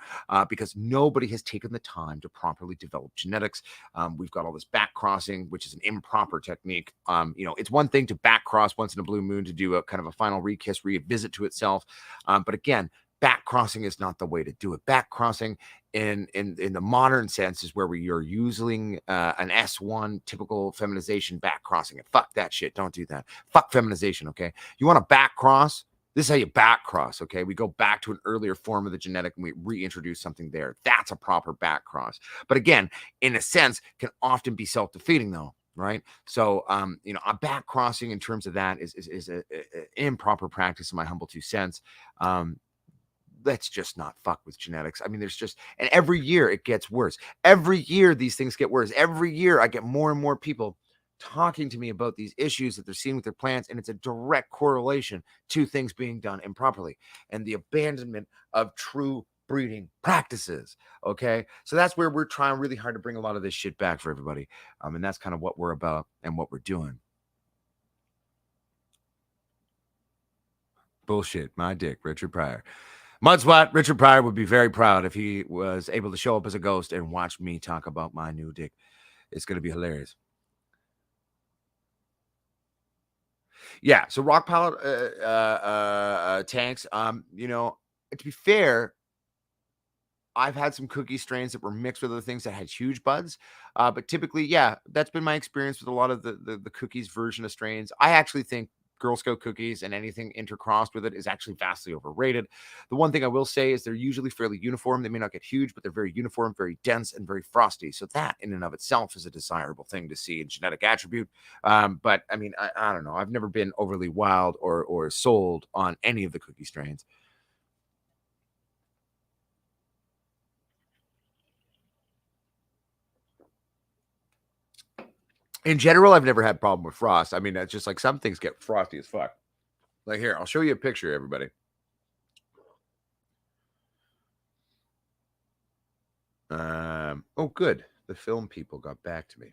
[SPEAKER 1] because nobody has taken the time to properly develop genetics. We've got all this back crossing, which is an improper technique. It's one thing to back cross once in a blue moon to do a kind of a final rekiss, revisit to itself. But again, back crossing is not the way to do it. Back crossing in the modern sense is where you're using an S1 typical feminization back crossing. And fuck that shit. Don't do that. Fuck feminization, okay? You want to back cross? This is how you back cross, okay? We go back to an earlier form of the genetic and we reintroduce something there. That's a proper back cross. But again, in a sense, can often be self-defeating though, right? So, a back crossing in terms of that is an improper practice in my humble 2 cents. Let's just not fuck with genetics. I mean, and every year it gets worse. Every year these things get worse. Every year I get more and more people talking to me about these issues that they're seeing with their plants, and it's a direct correlation to things being done improperly and the abandonment of true breeding practices. Okay, so that's where we're trying really hard to bring a lot of this shit back for everybody, and that's kind of what we're about and what we're doing. Bullshit, my dick, Richard Pryor. Mudswat, Richard Pryor would be very proud if he was able to show up as a ghost and watch me talk about my new dick. It's going to be hilarious. Yeah, so rock pallet tanks. To be fair, I've had some cookie strains that were mixed with other things that had huge buds. But typically, yeah, that's been my experience with a lot of the cookies version of strains. I actually think Girl Scout cookies and anything intercrossed with it is actually vastly overrated. The one thing I will say is they're usually fairly uniform. They may not get huge, but they're very uniform, very dense, and very frosty. So that in and of itself is a desirable thing to see in genetic attribute. But I mean, I don't know. I've never been overly wild or sold on any of the cookie strains. In general, I've never had a problem with frost. I mean, it's just like some things get frosty as fuck. Like here, I'll show you a picture, everybody. Oh, good. The film people got back to me.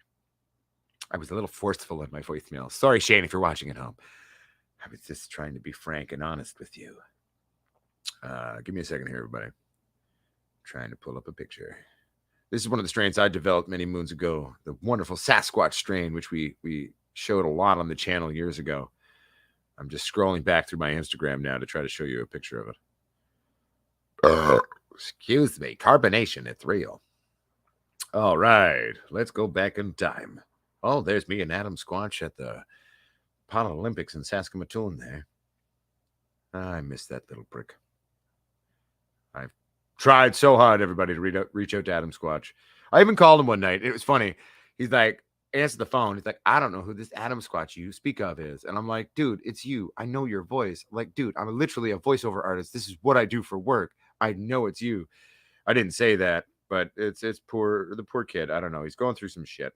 [SPEAKER 1] I was a little forceful in my voicemail. Sorry, Shane, if you're watching at home. I was just trying to be frank and honest with you. Give me a second here, everybody. Trying to pull up a picture. This is one of the strains I developed many moons ago. The wonderful Sasquatch strain, which we showed a lot on the channel years ago. I'm just scrolling back through my Instagram now to try to show you a picture of it. Excuse me. Carbonation, it's real. All right. Let's go back in time. Oh, there's me and Adam Squatch at the Paralympics in Saskatoon there. I miss that little prick. I've tried so hard, everybody, to reach out to Adam Squatch. I even called him one night. It was funny. He's like, answered the phone. He's like, I don't know who this Adam Squatch you speak of is. And I'm like, dude, it's you. I know your voice. I'm like, dude, I'm literally a voiceover artist. This is what I do for work. I know it's you. I didn't say that, but it's the poor kid. I don't know. He's going through some shit.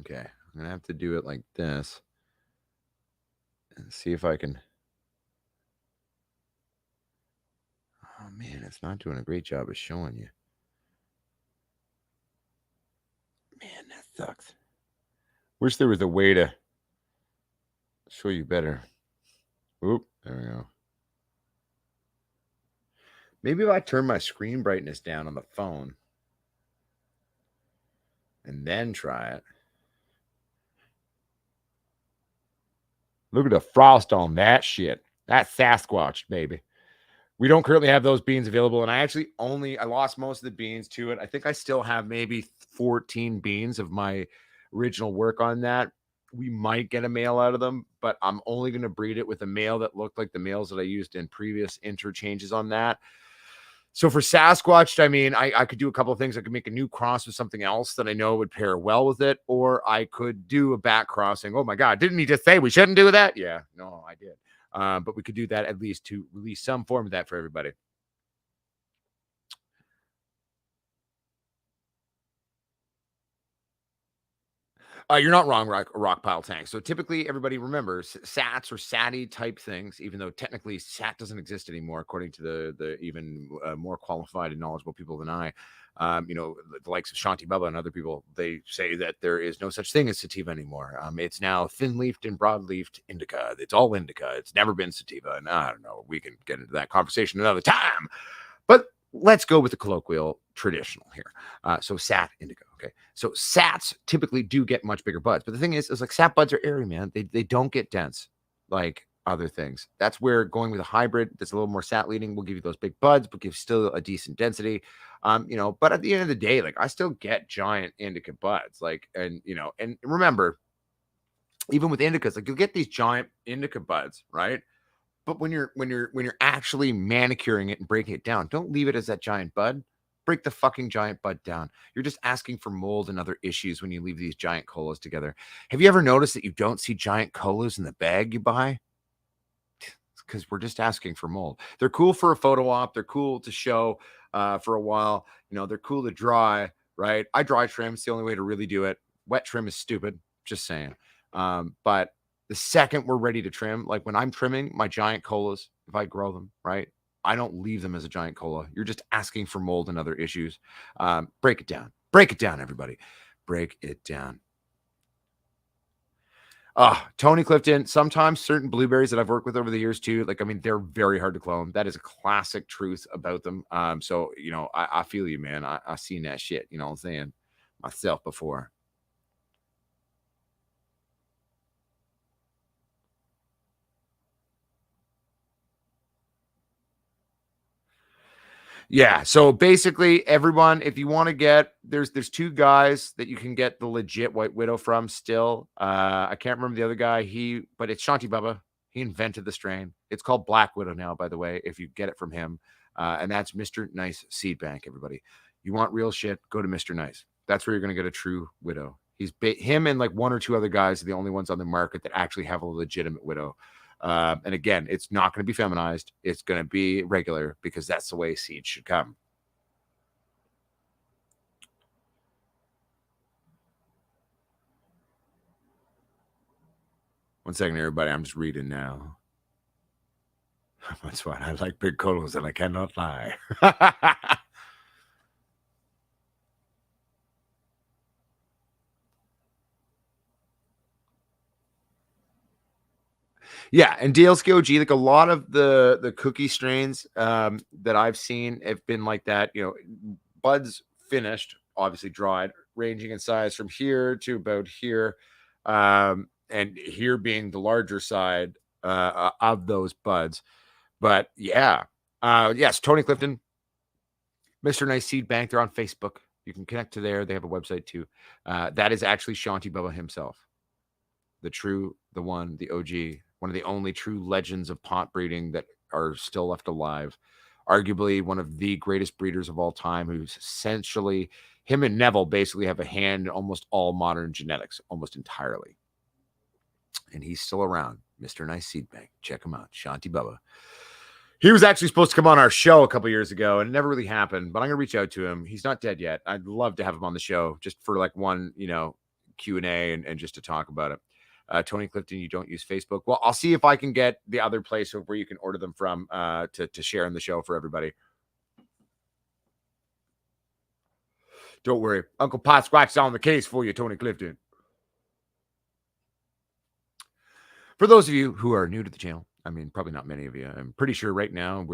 [SPEAKER 1] Okay, I'm gonna have to do it like this and see if I can. Oh man, it's not doing a great job of showing you. Man, that sucks. Wish there was a way to show you better. Oop, there we go. Maybe if I turn my screen brightness down on the phone and then try it. Look at the frost on that shit. That's Sasquatch, baby. We don't currently have those beans available, and I lost most of the beans to it. I think I still have maybe 14 beans of my original work on that. We might get a male out of them, but I'm only going to breed it with a male that looked like the males that I used in previous interchanges on that. So for Sasquatch, I mean, I could do a couple of things. I could make a new cross with something else that I know would pair well with it, or I could do a back crossing. Oh my God, didn't he just say we shouldn't do that? Yeah, no, I did. But we could do that at least to release some form of that for everybody. You're not wrong, rock pile tank. So typically, everybody remembers SATs or SATI type things, even though technically SAT doesn't exist anymore, according to the even more qualified and knowledgeable people than I. The likes of Shanti Baba and other people, they say that there is no such thing as sativa anymore. It's now thin-leafed and broad-leafed indica. It's all indica. It's never been sativa. And I don't know. We can get into that conversation another time. But let's go with the colloquial traditional here. So SAT indica. Okay. So SATs typically do get much bigger buds. But the thing is like SAT buds are airy, man. They don't get dense like other things. That's where going with a hybrid that's a little more SAT leading will give you those big buds, but give still a decent density. But at the end of the day, like I still get giant indica buds. And remember, even with indicas, like you'll get these giant indica buds, right? But when you're actually manicuring it and breaking it down, don't leave it as that giant bud. Break the fucking giant bud down. You're just asking for mold and other issues when you leave these giant colas together. Have you ever noticed that you don't see giant colas in the bag you buy? Because we're just asking for mold. They're cool for a photo op. They're cool to show for a while. They're cool to dry, right? I dry trim. It's the only way to really do it. Wet trim is stupid. Just saying. But the second we're ready to trim, like when I'm trimming my giant colas, if I grow them, right? I don't leave them as a giant cola. You're just asking for mold and other issues. Break it down. Break it down, everybody. Break it down. Tony Clifton. Sometimes certain blueberries that I've worked with over the years too, like I mean, they're very hard to clone. That is a classic truth about them. So I feel you, man. I seen that shit. You know what I'm saying, myself before. Yeah. So basically, everyone, if you want to get, there's two guys that you can get the legit White Widow from still. I can't remember the other guy. But it's Shanti Bubba. He invented the strain. It's called Black Widow now, by the way, if you get it from him. And that's Mr. Nice Seed Bank, everybody. You want real shit, go to Mr. Nice. That's where you're going to get a true widow. Him and like one or two other guys are the only ones on the market that actually have a legitimate widow. And again, it's not going to be feminized. It's going to be regular because that's the way seeds should come. One second, everybody. I'm just reading now. That's why I like big colos and I cannot lie. Yeah, and DLSK OG, like a lot of the cookie strains that I've seen have been like that. Buds finished, obviously dried, ranging in size from here to about here, and here being the larger side of those buds. But yeah, yes, Tony Clifton, Mr. Nice Seed Bank. They're on Facebook. You can connect to there. They have a website too. That is actually Shanti Bubba himself, the true, the one, the OG, one of the only true legends of pot breeding that are still left alive. Arguably one of the greatest breeders of all time, who's essentially, him and Neville basically have a hand in almost all modern genetics, almost entirely. And he's still around. Mr. Nice Seed Bank. Check him out. Shanti Bubba. He was actually supposed to come on our show a couple years ago, and it never really happened. But I'm gonna reach out to him. He's not dead yet. I'd love to have him on the show just for like one, Q&A and just to talk about it. Tony Clifton, you don't use Facebook. Well, I'll see if I can get the other place where you can order them from to share in the show for everybody. Don't worry, Uncle Pot Squatch's on the case for you, Tony Clifton. For those of you who are new to the channel, I mean, probably not many of you. I'm pretty sure right now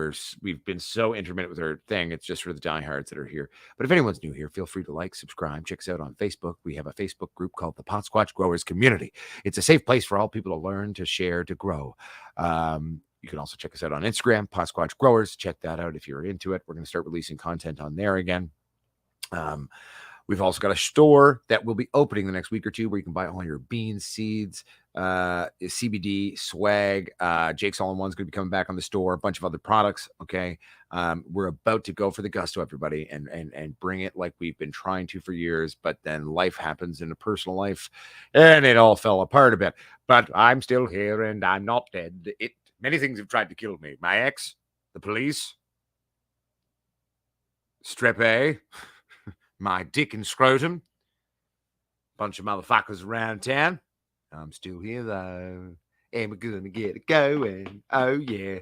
[SPEAKER 1] we've been so intermittent with our thing. It's just for the diehards that are here. But if anyone's new here, feel free to like, subscribe, check us out on Facebook. We have a Facebook group called the Pot Squatch Growers Community. It's a safe place for all people to learn, to share, to grow. You can also check us out on Instagram, Pot Squatch Growers. Check that out if you're into it. We're going to start releasing content on there again. We've also got a store that will be opening the next week or two where you can buy all your beans, seeds, CBD, swag. Jake's All-in-One's going to be coming back on the store, a bunch of other products. Okay. We're about to go for the gusto, everybody, and bring it like we've been trying to for years, but then life happens in a personal life and it all fell apart a bit. But I'm still here and I'm not dead. Many things have tried to kill me. My ex, the police, Strep A, my dick and scrotum, bunch of motherfuckers around town. I'm still here though, and we're gonna get it going. Oh yeah.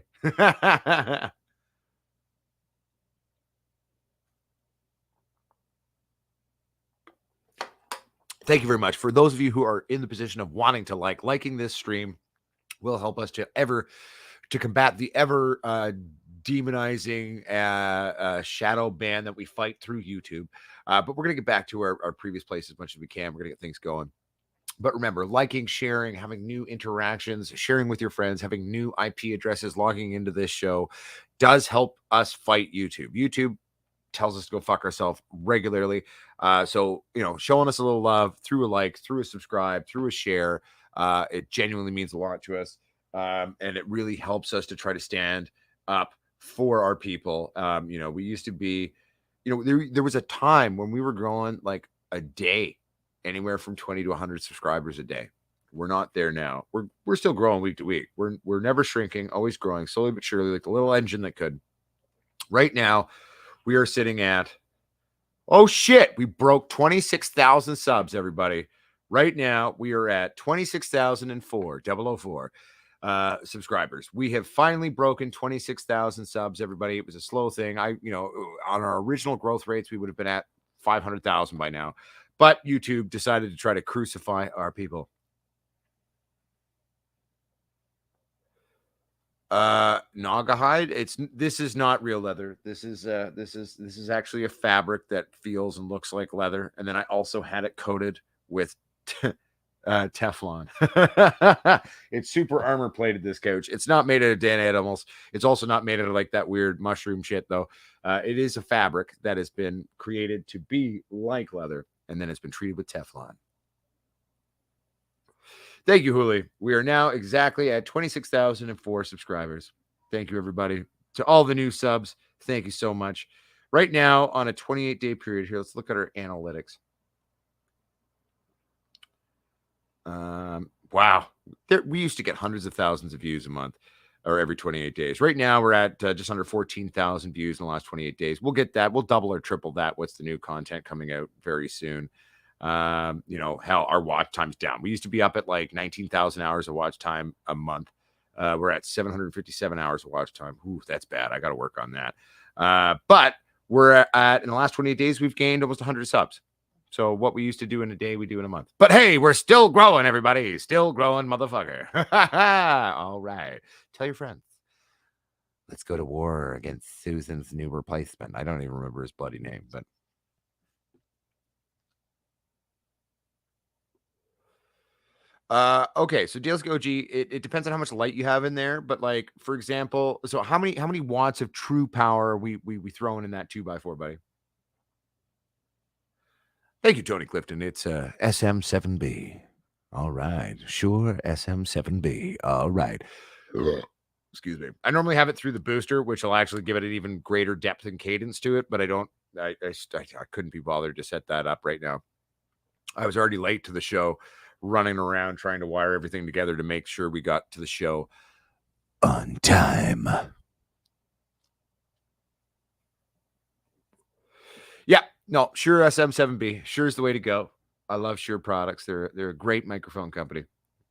[SPEAKER 1] Thank you very much. For those of you who are in the position of wanting to liking this stream will help us to combat the ever demonizing shadow ban that we fight through YouTube. But we're going to get back to our previous place as much as we can. We're going to get things going. But remember, liking, sharing, having new interactions, sharing with your friends, having new IP addresses, logging into this show does help us fight YouTube. YouTube tells us to go fuck ourselves regularly. So, showing us a little love through a like, through a subscribe, through a share, it genuinely means a lot to us. And it really helps us to try to stand up for our people. We used to be, there was a time when we were growing like a day, anywhere from 20 to 100 subscribers a day. We're not there now. We're still growing week to week. We're never shrinking, always growing slowly but surely, like the little engine that could. Right now, we are sitting at, oh shit, we broke 26,000 subs, everybody. Right now, we are at 26,004, 004 subscribers. We have finally broken 26,000 subs, everybody. It was a slow thing. On our original growth rates, we would have been at 500,000 by now. But YouTube decided to try to crucify our people. Naga hide. This is not real leather. This is actually a fabric that feels and looks like leather. And then I also had it coated with Teflon. It's super armor plated, this couch. It's not made out of dead animals. It's also not made out of like that weird mushroom shit, though. It is a fabric that has been created to be like leather, and then it's been treated with Teflon. Thank you, Huli. We are now exactly at 26,004 subscribers. Thank you, everybody. To all the new subs, thank you so much. Right now, on a 28-day period here, let's look at our analytics. Wow. We used to get hundreds of thousands of views a month or every 28 days. Right now, we're at just under 14,000 views in the last 28 days. We'll get that. We'll double or triple that. What's the new content coming out very soon? Hell, our watch time's down. We used to be up at like 19,000 hours of watch time a month. We're at 757 hours of watch time. Ooh, that's bad. I got to work on that. But we're at, in the last 28 days, we've gained almost 100 subs. So what we used to do in a day, we do in a month. But hey, we're still growing, everybody. Still growing, motherfucker. All right. Tell your friends. Let's go to war against Susan's new replacement. I don't even remember his bloody name, but okay, so DLSK OG, it depends on how much light you have in there, but like for example, so how many watts of true power are we throwing in that 2x4, buddy? Thank you, Tony Clifton. It's SM7B. All right. Sure, SM7B. All right. Excuse me. I normally have it through the booster, which will actually give it an even greater depth and cadence to it, but I don't. I couldn't be bothered to set that up right now. I was already late to the show, running around trying to wire everything together to make sure we got to the show on time. Yeah, no, Shure SM7B. Shure's the way to go. I love Shure products. They're a great microphone company.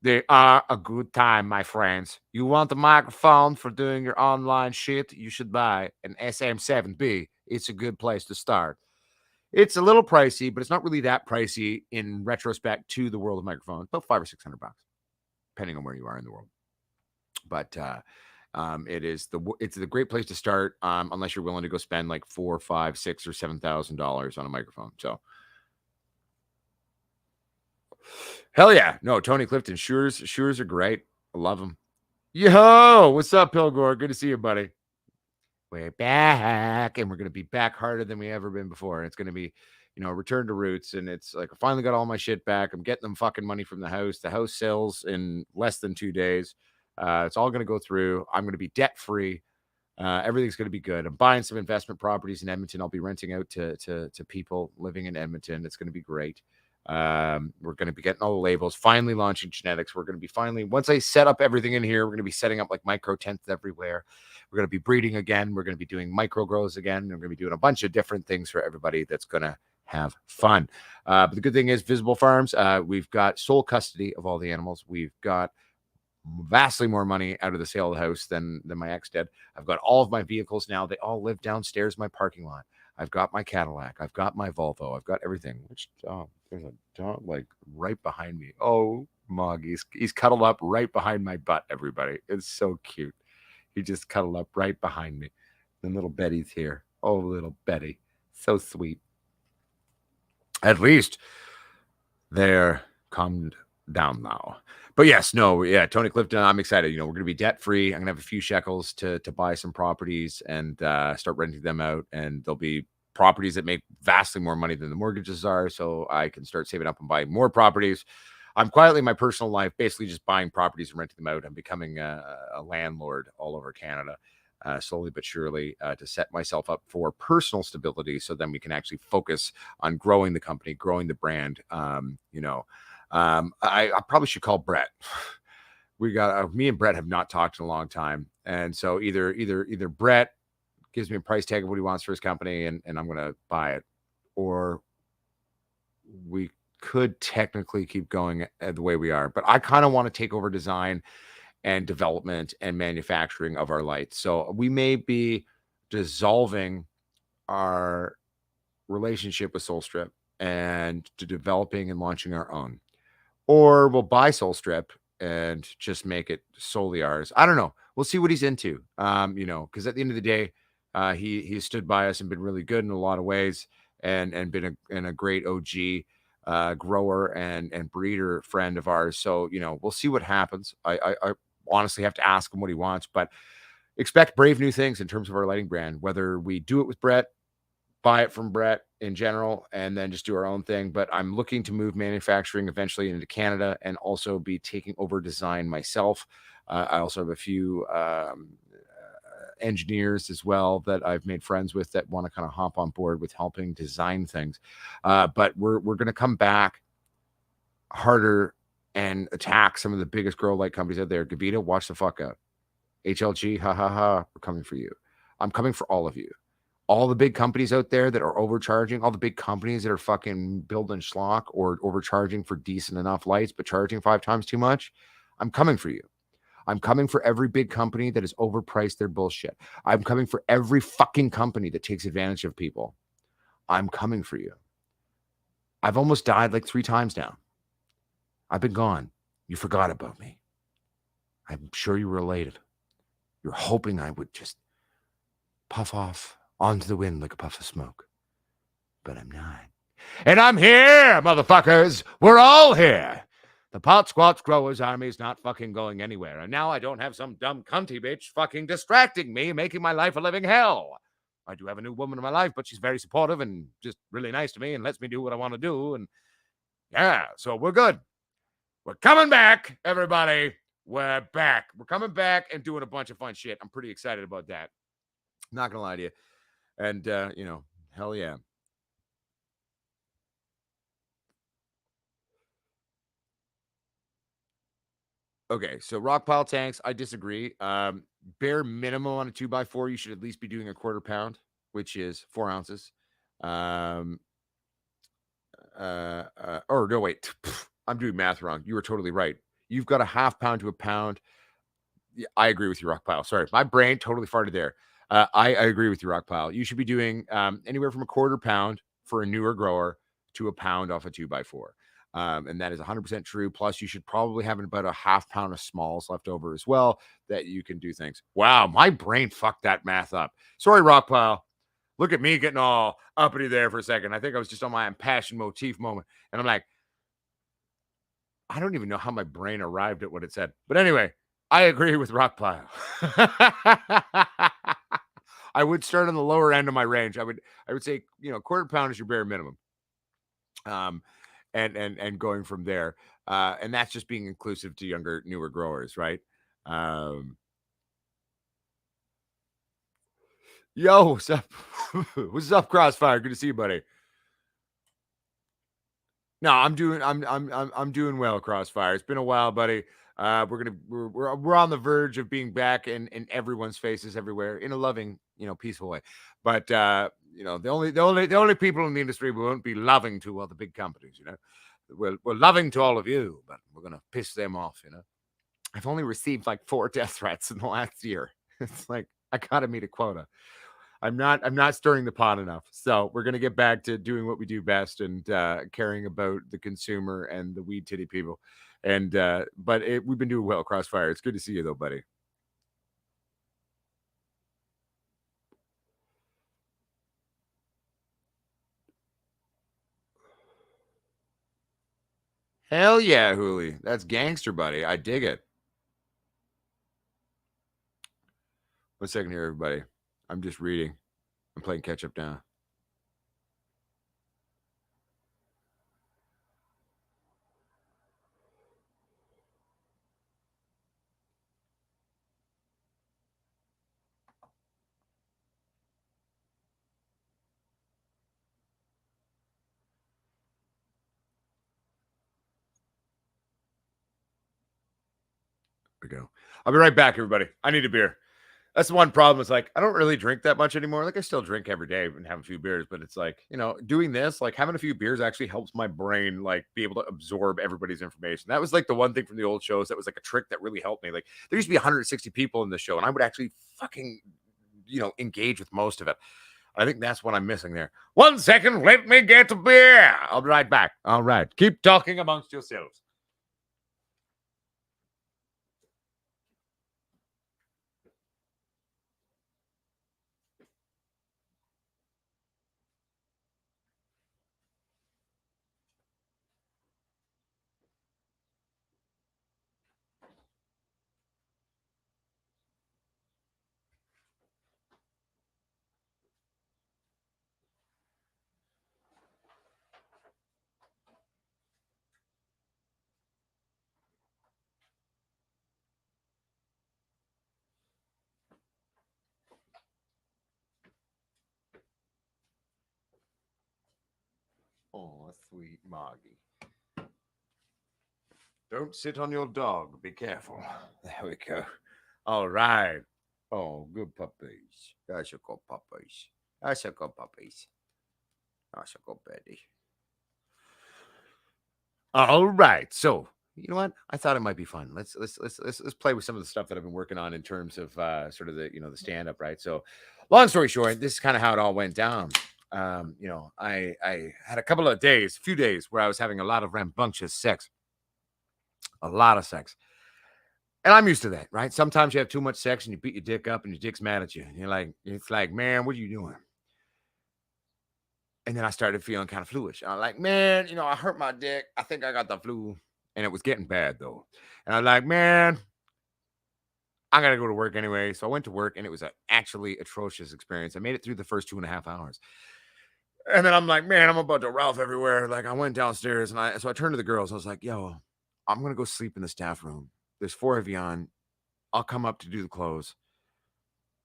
[SPEAKER 1] They are a good time, my friends. You want a microphone for doing your online shit? You should buy an SM7B. It's a good place to start. It's a little pricey, but it's not really that pricey in retrospect to the world of microphones. About $500 or $600, depending on where you are in the world. But it's the great place to start, unless you're willing to go spend like $4, $5, $6, or $7,000 on a microphone. So hell yeah. No, Tony Clifton. Shure's are great. I love them. Yo, what's up, Pilgor? Good to see you, buddy. We're back, and we're gonna be back harder than we ever been before. It's gonna be, return to roots. And it's like I finally got all my shit back. I'm getting them fucking money from the house. The house sells in less than 2 days. It's all gonna go through. I'm gonna be debt free. Everything's going to be good. I'm buying some investment properties in Edmonton. I'll be renting out to people living in Edmonton. It's going to be great. We're going to be getting all the labels, finally launching genetics. We're going to be once I set up everything in here, we're going to be setting up like micro tents everywhere. We're going to be breeding again. We're going to be doing micro grows again. We're going to be doing a bunch of different things for everybody that's going to have fun. But the good thing is Visible Farms, we've got sole custody of all the animals. We've got vastly more money out of the sale of the house than my ex did. I've got all of my vehicles now. They all live downstairs my parking lot. I've got my Cadillac. I've got my Volvo. I've got everything. Which dog? There's a dog like right behind me. Oh, Mug. He's cuddled up right behind my butt, everybody. It's so cute. He just cuddled up right behind me. And little Betty's here. Oh, little Betty. So sweet. At least they're calmed down now. But yes, no, yeah, Tony Clifton, I'm excited. We're going to be debt free. I'm going to have a few shekels to buy some properties and start renting them out. And there'll be properties that make vastly more money than the mortgages are. So I can start saving up and buying more properties. I'm quietly in my personal life, basically just buying properties and renting them out. I'm becoming a landlord all over Canada. Slowly but surely, to set myself up for personal stability, so then we can actually focus on growing the company, growing the brand. I probably should call Brett. We got me and Brett have not talked in a long time, and so either Brett gives me a price tag of what he wants for his company, and I'm going to buy it, or we could technically keep going the way we are. But I kind of want to take over design and development and manufacturing of our lights. So we may be dissolving our relationship with Soulstrip and to developing and launching our own, or we'll buy Soulstrip and just make it solely ours. I don't know. We'll see what he's into. Because at the end of the day, he stood by us and been really good in a lot of ways, and been a great OG. grower and breeder friend of ours. So, we'll see what happens. I honestly have to ask him what he wants, but expect brave new things in terms of our lighting brand, whether we do it with Brett, buy it from Brett in general, and then just do our own thing. But I'm looking to move manufacturing eventually into Canada and also be taking over design myself. I also have a few engineers as well that I've made friends with that want to kind of hop on board with helping design things. But we're going to come back harder and attack some of the biggest grow light companies out there. Gavita, watch the fuck out. HLG, ha ha ha, we're coming for you. I'm coming for all of you. All the big companies out there that are overcharging, all the big companies that are fucking building schlock or overcharging for decent enough lights, but charging 5 times too much, I'm coming for you. I'm coming for every big company that has overpriced their bullshit. I'm coming for every fucking company that takes advantage of people. I'm coming for you. I've almost died like 3 times now. I've been gone. You forgot about me. I'm sure you were elated. You're hoping I would just puff off onto the wind like a puff of smoke. But I'm not. And I'm here, motherfuckers. We're all here. The Pot Squatch Growers Army's not fucking going anywhere. And now I don't have some dumb cunty bitch fucking distracting me, making my life a living hell. I do have a new woman in my life, but she's very supportive and just really nice to me and lets me do what I want to do. And yeah, so we're good. We're coming back, everybody. We're back. We're coming back and doing a bunch of fun shit. I'm pretty excited about that. Not gonna lie to you. And hell yeah. Okay, so rock pile tanks, I disagree. Bare minimum on a 2x4, you should at least be doing a quarter pound, which is 4 ounces. Or no, wait, I'm doing math wrong. You were totally right. You've got a half pound to a pound. Yeah, I agree with you, rock pile. Sorry, my brain totally farted there. I agree with you, rock pile. You should be doing anywhere from a quarter pound for a newer grower to a pound off a 2x4. And that is 100% true. Plus, you should probably have about a half pound of smalls left over as well that you can do things. Wow, my brain fucked that math up. Sorry, rock pile. Look at me getting all uppity there for a second. I think I was just on my impassioned motif moment. And I'm like, I don't even know how my brain arrived at what it said. But anyway, I agree with Rockpile. I would start on the lower end of my range. I would say, quarter pound is your bare minimum. And going from there. And that's just being inclusive to younger, newer growers, right? Um, yo, what's up? What's up, Crossfire? Good to see you, buddy. No, I'm doing well, Crossfire. It's been a while, buddy. We're on the verge of being back in everyone's faces everywhere in a loving, peaceful way. But the only people in the industry we won't be loving to are the big companies, We're loving to all of you, but we're gonna piss them off. I've only received like 4 death threats in the last year. It's like I gotta meet a quota. I'm not stirring the pot enough. So we're gonna get back to doing what we do best and caring about the consumer and the weed titty people. And but we've been doing well, Crossfire. It's good to see you though, buddy. Hell yeah, Hooli. That's gangster, buddy. I dig it. 1 second here, everybody. I'm just reading. I'm playing catch up now. There we go. I'll be right back, everybody. I need a beer. That's the one problem. Is like I don't really drink that much anymore. Like I still drink every day and have a few beers, but it's like doing this, like having a few beers actually helps my brain like be able to absorb everybody's information. That was like the one thing from the old shows that was like a trick that really helped me. Like there used to be 160 people in the show, and I would actually fucking engage with most of it. I think that's what I'm missing there. 1 second, let me get a beer. I'll be right back. All right, keep talking amongst yourselves. Oh, sweet Moggy. Don't sit on your dog. Be careful. There we go. All right. Oh, good puppies. That's a good puppies. That's a good puppies. That's a good Betty. All right. So you know what? I thought it might be fun. Let's play with some of the stuff that I've been working on in terms of sort of the the stand up, right? So, long story short, this is kind of how it all went down. I had a couple of days, few days where I was having a lot of rambunctious sex, a lot of sex. And I'm used to that, right? Sometimes you have too much sex and you beat your dick up and your dick's mad at you. And you're like, it's like, man, what are you doing? And then I started feeling kind of fluish. I'm like, man, I hurt my dick. I think I got the flu. And it was getting bad though. And I'm like, man, I gotta go to work anyway. So I went to work and it was an actually atrocious experience. I made it through the first 2.5 hours. And then I'm like, man, I'm about to Ralph everywhere. Like I went downstairs and I turned to the girls. I was like, yo, I'm gonna go sleep in the staff room. There's four of you on. I'll come up to do the clothes.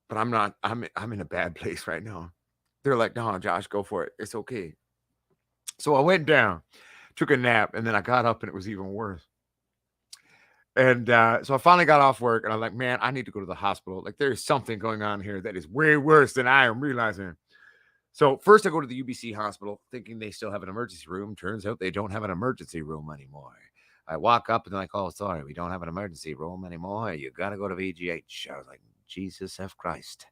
[SPEAKER 1] But I'm not, I'm in a bad place right now. They're like, no, Josh, go for it. It's okay. So I went down, took a nap, and then I got up and it was even worse. And so I finally got off work and I'm like, man, I need to go to the hospital. Like there's something going on here that is way worse than I am realizing. So first I go to the UBC hospital thinking they still have an emergency room. Turns out they don't have an emergency room anymore. I walk up and they're like, oh, sorry, we don't have an emergency room anymore. You got to go to VGH. I was like, Jesus F. Christ.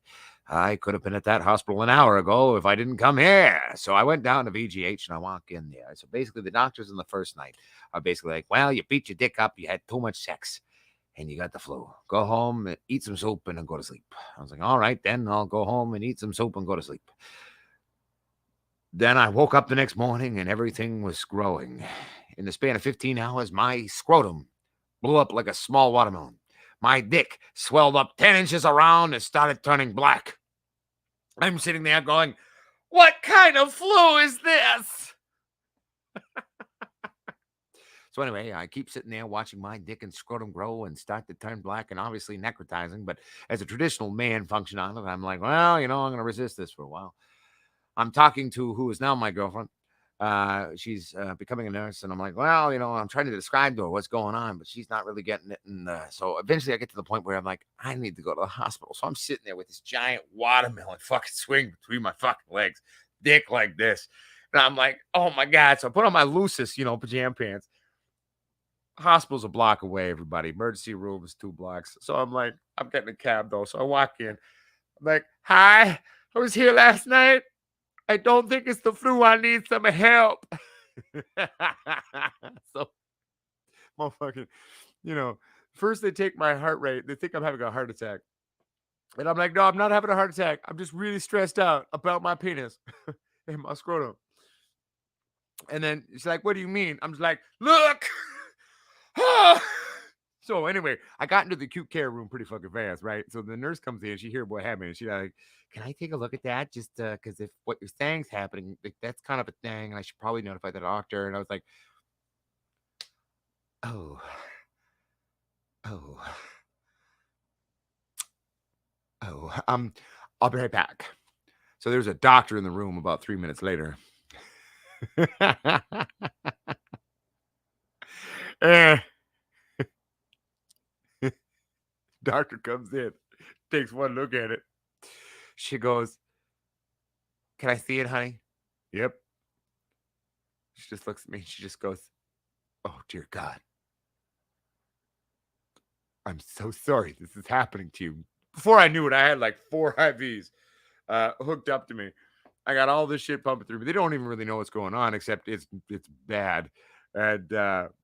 [SPEAKER 1] I could have been at that hospital an hour ago if I didn't come here. So I went down to VGH and I walk in there. So basically, the doctors in the first night are basically like, well, you beat your dick up, you had too much sex, and you got the flu. Go home and eat some soup and then go to sleep. I was like, all right, then I'll go home and eat some soup and go to sleep. Then I woke up the next morning and everything was growing. In the span of 15 hours, my scrotum blew up like a small watermelon. My dick swelled up 10 inches around and started turning black. I'm sitting there going, what kind of flu is this? So anyway, I keep sitting there watching my dick and scrotum grow and start to turn black and obviously necrotizing. But as a traditional man function on it, I'm like, well, I'm going to resist this for a while. I'm talking to who is now my girlfriend. She's becoming a nurse, and I'm like, well, I'm trying to describe to her what's going on, but she's not really getting it. And so eventually I get to the point where I'm like, I need to go to the hospital. So I'm sitting there with this giant watermelon fucking swing between my fucking legs, dick like this. And I'm like, oh my God. So I put on my loosest, pajama pants. Hospital's a block away, everybody. Emergency room is 2 blocks. So I'm like, I'm getting a cab though. So I walk in. I'm like, hi, I was here last night. I don't think it's the flu. I need some help. So, motherfucking, first they take my heart rate. They think I'm having a heart attack. And I'm like, no, I'm not having a heart attack. I'm just really stressed out about my penis and my scrotum. And then she's like, what do you mean? I'm just like, look. So anyway, I got into the acute care room pretty fucking fast, right? So the nurse comes in, she hears what happened, and she's like, can I take a look at that? Just because if what you're saying's happening, like, that's kind of a thing, and I should probably notify the doctor. And I was like, oh, oh, oh, I'll be right back. So there's a doctor in the room about 3 minutes later. And doctor comes in, takes one look at it. She goes, can I see it, honey? Yep. She just looks at me. She just goes, oh, dear God. I'm so sorry this is happening to you. Before I knew it, I had like 4 IVs hooked up to me. I got all this shit pumping through me. They don't even really know what's going on, except it's bad. And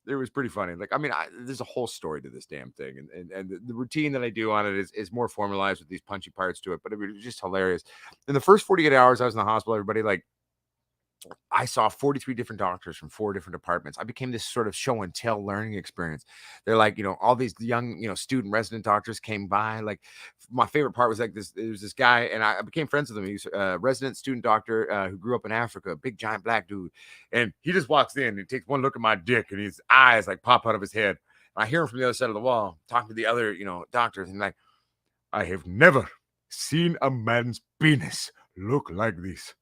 [SPEAKER 1] it was pretty funny. Like, I mean, there's a whole story to this damn thing. And the routine that I do on it is more formalized with these punchy parts to it. But it was just hilarious. In the first 48 hours I was in the hospital, everybody, like, I saw 43 different doctors from 4 different departments. I became this sort of show and tell learning experience. They're like, all these young, student resident doctors came by. Like, my favorite part was like this. There was this guy, and I became friends with him. He was a resident student doctor who grew up in Africa, a big giant black dude. And he just walks in and takes one look at my dick, and his eyes like pop out of his head. And I hear him from the other side of the wall talking to the other, doctors, and like, I have never seen a man's penis look like this.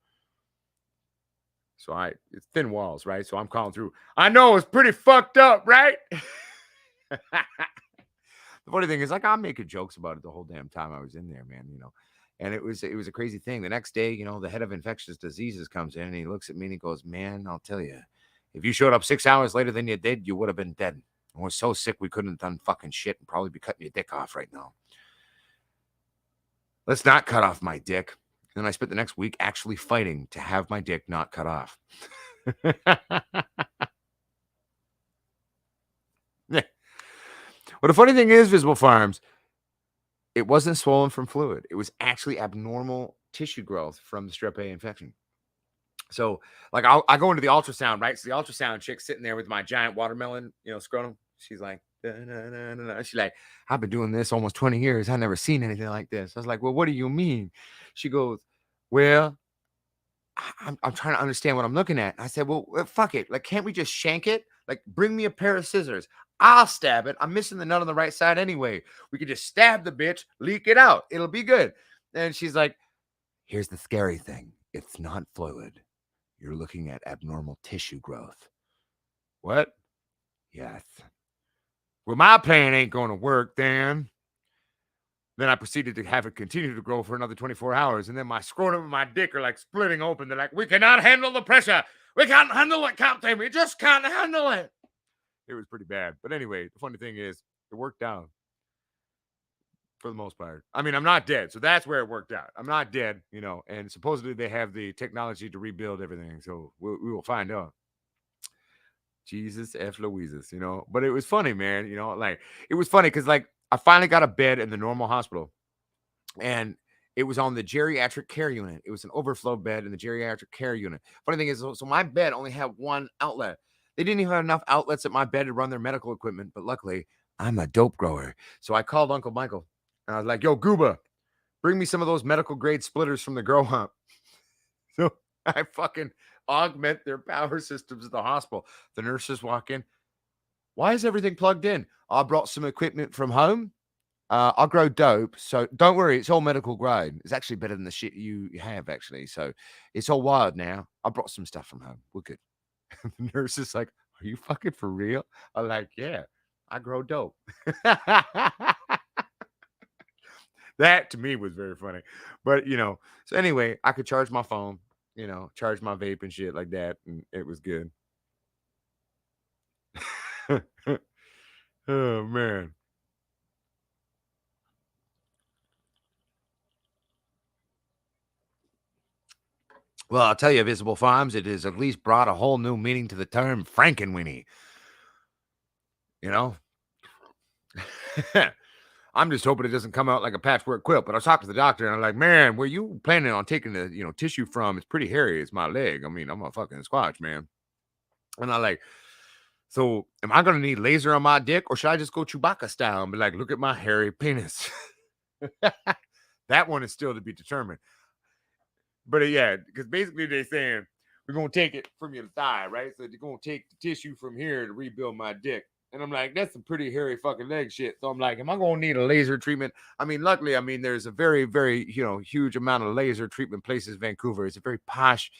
[SPEAKER 1] So it's thin walls, right? So I'm calling through. I know it's pretty fucked up, right? The funny thing is, like, I'm making jokes about it the whole damn time I was in there, man. And it was a crazy thing. The next day, the head of infectious diseases comes in and he looks at me and he goes, "Man, I'll tell you, if you showed up 6 hours later than you did, you would have been dead. And we're so sick we couldn't have done fucking shit and probably be cutting your dick off right now. Let's not cut off my dick." And then I spent the next week actually fighting to have my dick not cut off. Yeah. Well, the funny thing is, Visible Farms, it wasn't swollen from fluid. It was actually abnormal tissue growth from the strep A infection. So, like, I go into the ultrasound, right? So the ultrasound chick's sitting there with my giant watermelon, scrotum. She's like, "Da, da, da, da, da." She's like, "I've been doing this almost 20 years. I've never seen anything like this." I was like, "Well, what do you mean?" She goes, "Well, I'm trying to understand what I'm looking at." I said, "Well, fuck it. Like, can't we just shank it? Like, bring me a pair of scissors. I'll stab it. I'm missing the nut on the right side anyway. We could just stab the bitch, leak it out. It'll be good." And she's like, "Here's the scary thing. It's not fluid. You're looking at abnormal tissue growth." What? Yes. Well, my plan ain't going to work then. Then I proceeded to have it continue to grow for another 24 hours. And then my scrotum and my dick are like splitting open. They're like, "We cannot handle the pressure. We can't handle it, Captain. We just can't handle it." It was pretty bad. But anyway, the funny thing is, it worked out for the most part. I mean, I'm not dead. So that's where it worked out. I'm not dead, and supposedly they have the technology to rebuild everything. So we will find out. Jesus F. Louises. But it was funny, man. Like, it was funny because, like, I finally got a bed in the normal hospital and it was on the geriatric care unit. It was an overflow bed in the geriatric care unit. Funny thing is, so my bed only had one outlet. They didn't even have enough outlets at my bed to run their medical equipment. But luckily, I'm a dope grower. So I called Uncle Michael and I was like, "Yo, Gooba, bring me some of those medical grade splitters from the grow hump." So I fucking augment their power systems at the hospital. The nurses walk in. "Why is everything plugged in?" "I brought some equipment from home. I grow dope, so don't worry, it's all medical grade. It's actually better than the shit you have, actually. So it's all wired now. I brought some stuff from home. We're good." The nurse is like, "Are you fucking for real?" I'm like, "Yeah, I grow dope." That to me was very funny. But so anyway, I could charge my phone, charge my vape and shit like that, and it was good. Oh man. Well, I'll tell you, Visible Farms, it has at least brought a whole new meaning to the term Frankenweenie. You know, I'm just hoping it doesn't come out like a patchwork quilt. But I was talking to the doctor, and I'm like, "Man, where you planning on taking the tissue from? It's pretty hairy. It's my leg. I mean, I'm a fucking squatch, man." And I like, "So am I gonna need laser on my dick, or should I just go Chewbacca style and be like, 'Look at my hairy penis'?" That one is still to be determined. But yeah, because basically they're saying we're gonna take it from your thigh, right? So they're gonna take the tissue from here to rebuild my dick. And I'm like, that's some pretty hairy fucking leg shit. So I'm like, am I gonna need a laser treatment? I mean, luckily, there's a very, very, huge amount of laser treatment places in Vancouver. It's a very posh,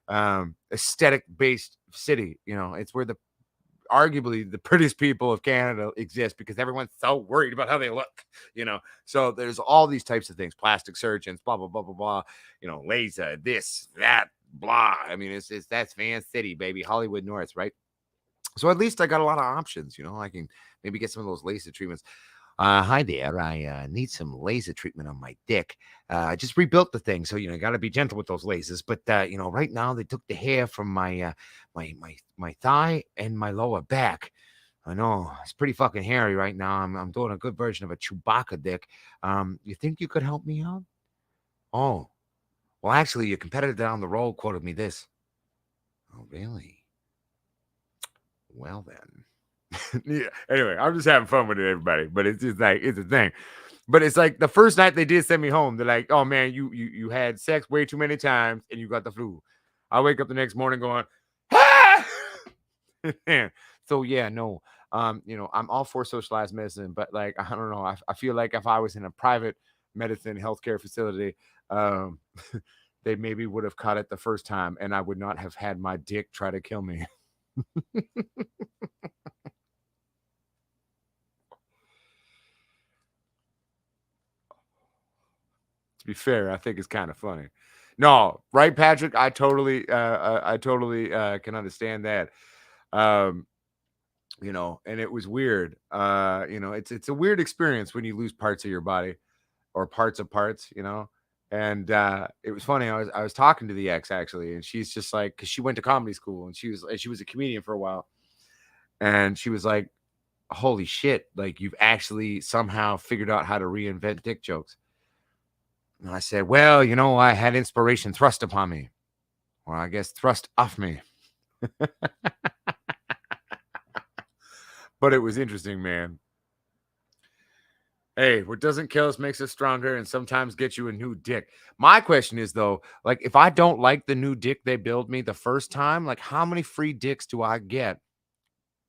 [SPEAKER 1] aesthetic based city. It's where the arguably the prettiest people of Canada exist because everyone's so worried about how they look. So there's all these types of things, plastic surgeons, blah, blah, blah, blah, blah, laser, this, that, blah. I mean, it's that's Van City, baby, Hollywood North, right? So at least I got a lot of options, I can maybe get some of those laser treatments. Hi there. I need some laser treatment on my dick. I just rebuilt the thing, so got to be gentle with those lasers. But right now they took the hair from my thigh and my lower back. I know it's pretty fucking hairy right now. I'm doing a good version of a Chewbacca dick. You think you could help me out? Oh, well, actually, your competitor down the road quoted me this. Oh, really? Well then. Yeah. Anyway, I'm just having fun with it, everybody. But it's just like it's a thing. But it's like the first night they did send me home. They're like, "Oh man, you had sex way too many times and you got the flu." I wake up the next morning going, "Ah!" So yeah, no. I'm all for socialized medicine, but like I don't know. I feel like if I was in a private medicine healthcare facility, um, they maybe would have caught it the first time, and I would not have had my dick try to kill me. To be fair, I think it's kind of funny. No, right, Patrick? I totally can understand that. Um, and it was weird. It's a weird experience when you lose parts of your body or parts of parts. And it was funny. I was talking to the ex actually, and she's just like, because she went to comedy school and she was a comedian for a while, and she was like, "Holy shit! Like you've actually somehow figured out how to reinvent dick jokes." And I said, "Well, I had inspiration thrust upon me, or I guess thrust off me." But it was interesting, man. Hey, what doesn't kill us makes us stronger and sometimes gets you a new dick. My question is though, like if I don't like the new dick they build me the first time, like how many free dicks do I get?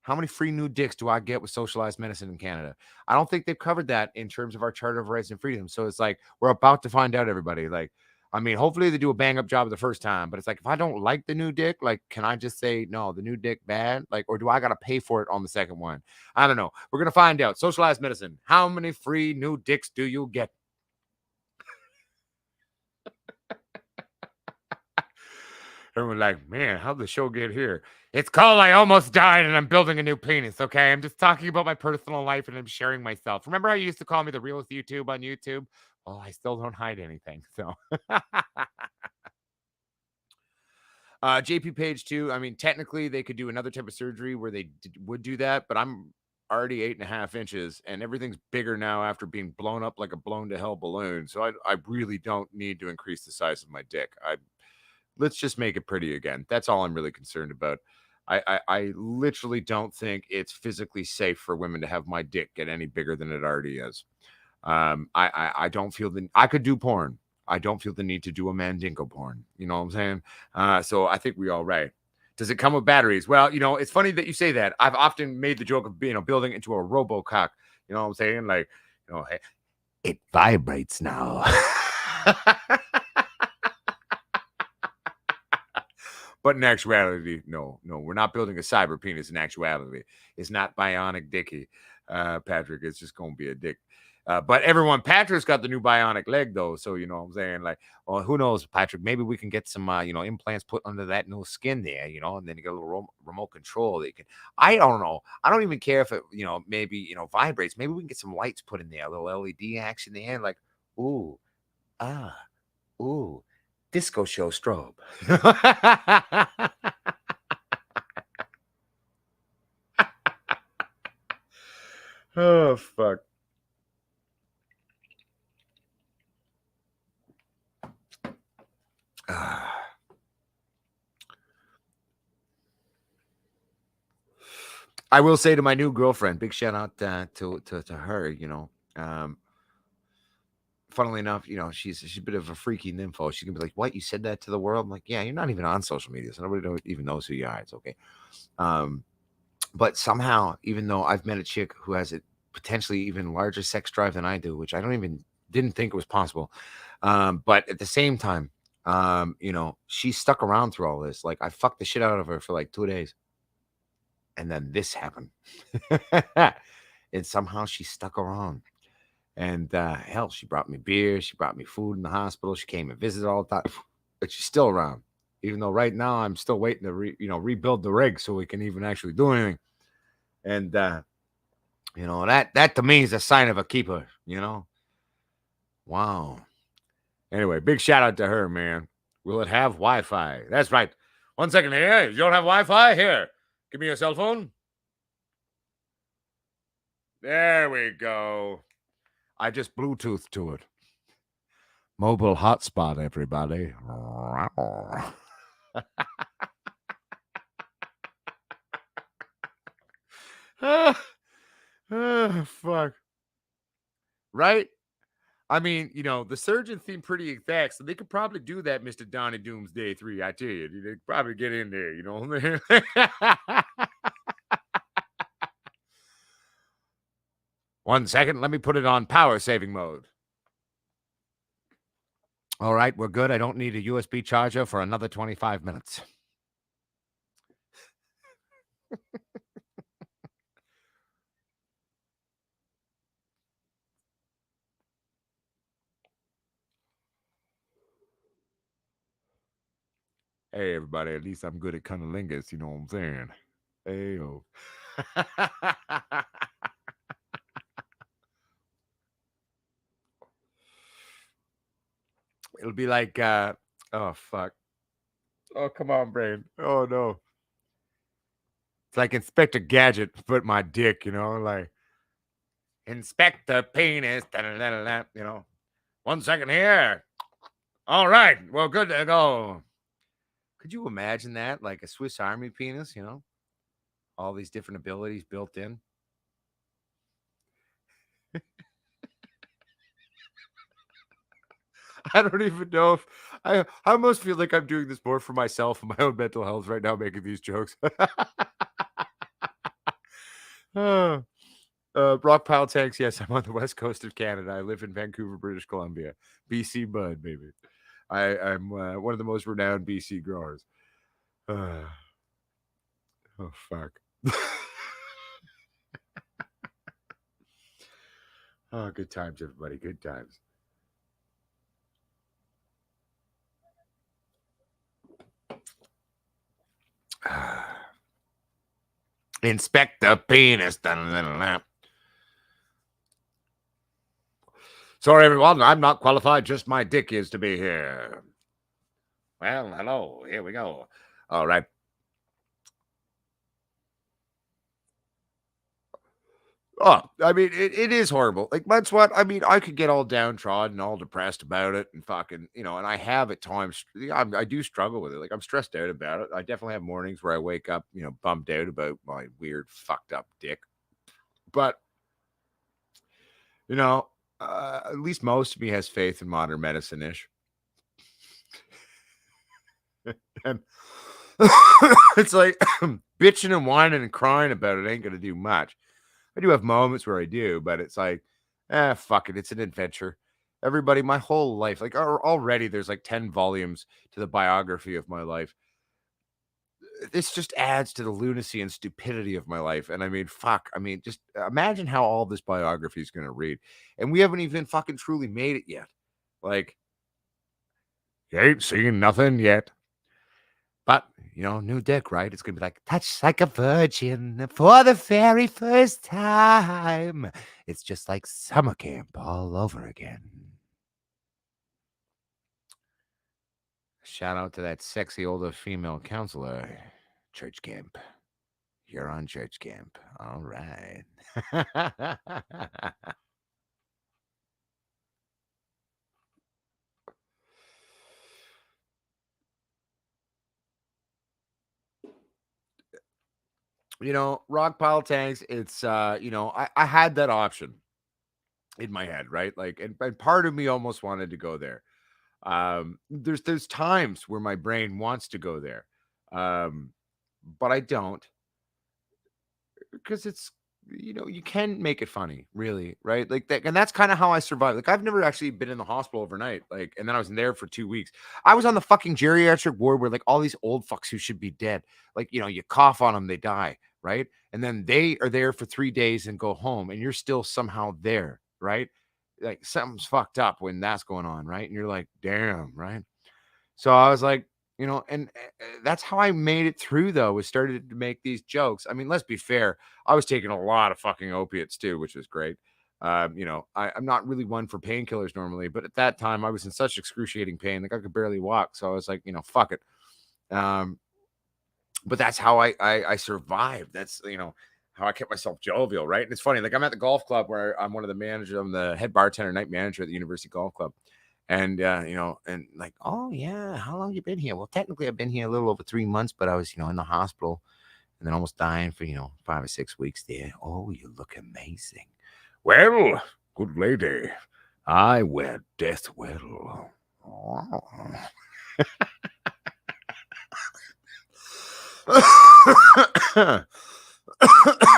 [SPEAKER 1] How many free new dicks do I get with socialized medicine in Canada? I don't think they've covered that in terms of our Charter of Rights and Freedoms. So it's like we're about to find out, everybody. Like, I mean, hopefully they do a bang up job the first time, but it's like if I don't like the new dick, like, can I just say no, the new dick bad? Like, or do I gotta pay for it on the second one? I don't know. We're gonna find out. Socialized medicine. How many free new dicks do you get? Everyone's like, man, how'd the show get here? It's called I Almost Died and I'm Building a New Penis, okay? I'm just talking about my personal life and I'm sharing myself. Remember how you used to call me the realest YouTube on YouTube? Well, I still don't hide anything. So JP Page too. I mean, technically they could do another type of surgery where they would do that, but I'm already 8.5 inches and everything's bigger now after being blown up like a blown to hell balloon. So I really don't need to increase the size of my dick. Let's just make it pretty again. That's all I'm really concerned about. I literally don't think it's physically safe for women to have my dick get any bigger than it already is. I don't feel I could do porn. I don't feel the need to do a mandingo porn. You know what I'm saying? So I think we all right. Does it come with batteries? Well, it's funny that you say that. I've often made the joke of building into a robocock. You know what I'm saying? Like, hey, it vibrates now. But in actuality, no, we're not building a cyber penis in actuality. It's not bionic dicky, Patrick. It's just going to be a dick. But everyone, Patrick's got the new bionic leg, though. So, you know what I'm saying? Like, well, who knows, Patrick? Maybe we can get some, implants put under that new skin there, and then you get a little remote control. That you can, I don't know. I don't even care if it, maybe, vibrates. Maybe we can get some lights put in there, a little LED action there. Like, ooh, ah, ooh, disco show strobe. Oh, fuck. I will say to my new girlfriend, big shout out to her. Funnily enough, she's a bit of a freaky nympho. She can be like, "What? You said that to the world?" I'm like, "Yeah, you're not even on social media, so nobody even knows who you are. It's okay." But somehow, even though I've met a chick who has a potentially even larger sex drive than I do, which I didn't think it was possible. But at the same time, she stuck around through all this. Like I fucked the shit out of her for like 2 days. And then this happened. And somehow she stuck around. And hell, she brought me beer. She brought me food in the hospital. She came and visited all the time. But she's still around. Even though right now I'm still waiting to rebuild the rig so we can even actually do anything. And that to me is a sign of a keeper. Wow. Anyway, big shout out to her, man. Will it have Wi-Fi? That's right. 1 second here. You don't have Wi-Fi? Here. Give me your cell phone. There we go. I just Bluetooth to it. Mobile hotspot, everybody. Fuck. Right? I mean, the surgeon seemed pretty exact, so they could probably do that, Mr. Donnie Doomsday 3. I tell you, they could probably get in there, you know what I mean? 1 second, let me put it on power saving mode. All right, we're good. I don't need a USB charger for another 25 minutes. Hey, everybody, at least I'm good at cunnilingus, you know what I'm saying? Hey, oh. It'll be like, oh, fuck. Oh, come on, brain. Oh, no. It's like Inspector Gadget, but my dick, you know, like Inspector Penis, da-da-da-da-da, you know. 1 second here. All right, well, good to go. Could you imagine that? Like a Swiss Army penis, you know? All these different abilities built in. I don't even know if I almost feel like I'm doing this more for myself and my own mental health right now, making these jokes. Uh, Rock pile tanks. Yes, I'm on the west coast of Canada. I live in Vancouver, British Columbia. BC bud, baby. I'm one of the most renowned BC growers. Uh, oh, fuck. Oh, good times, everybody. Good times. Inspect the penis. Sorry, everyone. I'm not qualified. Just my dick is to be here. Well, hello. Here we go. All right. Oh, I mean, it is horrible. Like, that's what I mean. I could get all downtrodden, all depressed about it, and fucking, you know, and I have at times. Yeah, I do struggle with it. Like, I'm stressed out about it. I definitely have mornings where I wake up, you know, bummed out about my weird, fucked up dick. But, you know, at least most of me has faith in modern medicine ish. And it's like bitching and whining and crying about it ain't going to do much. I do have moments where I do, but it's like, fuck it. It's an adventure. Everybody, my whole life, like already there's like 10 volumes to the biography of my life. This just adds to the lunacy and stupidity of my life. And I mean, fuck. I mean, just imagine how all this biography is going to read. And we haven't even fucking truly made it yet. Like, you ain't seen nothing yet. But, you know, new dick, right? It's going to be like, touch like a virgin for the very first time. It's just like summer camp all over again. Shout out to that sexy older female counselor. Church camp. You're on church camp. All right. You know, rock pile tanks, it's you know, I had that option in my head, right? Like, and part of me almost wanted to go there. There's times where my brain wants to go there. Um, but I don't, because it's, you know, you can make it funny, really, right? Like that, and that's kind of how I survived. Like, I've never actually been in the hospital overnight, like, and then I was in there for 2 weeks. I was on the fucking geriatric ward where like all these old fucks who should be dead, like, you know, you cough on them, they die, right? And then they are there for 3 days and go home, and you're still somehow there, right? Like, something's fucked up when that's going on, right? And you're like, damn, right? So I was like, you know, and that's how I made it through, though, was started to make these jokes. I mean, let's be fair. I was taking a lot of fucking opiates too, which was great. You know, I'm not really one for painkillers normally, but at that time I was in such excruciating pain, like I could barely walk. So I was like, you know, fuck it. Um, but that's how I survived. That's, you know, how I kept myself jovial, right? And it's funny, like I'm at the golf club where I'm one of the managers, I'm the head bartender, night manager at the University Golf Club. And you know, and like, oh yeah, how long you been here? Well, technically I've been here a little over 3 months, but I was, you know, in the hospital and then almost dying for, you know, 5 or 6 weeks there. Oh, you look amazing. Well, good lady, I wear death well.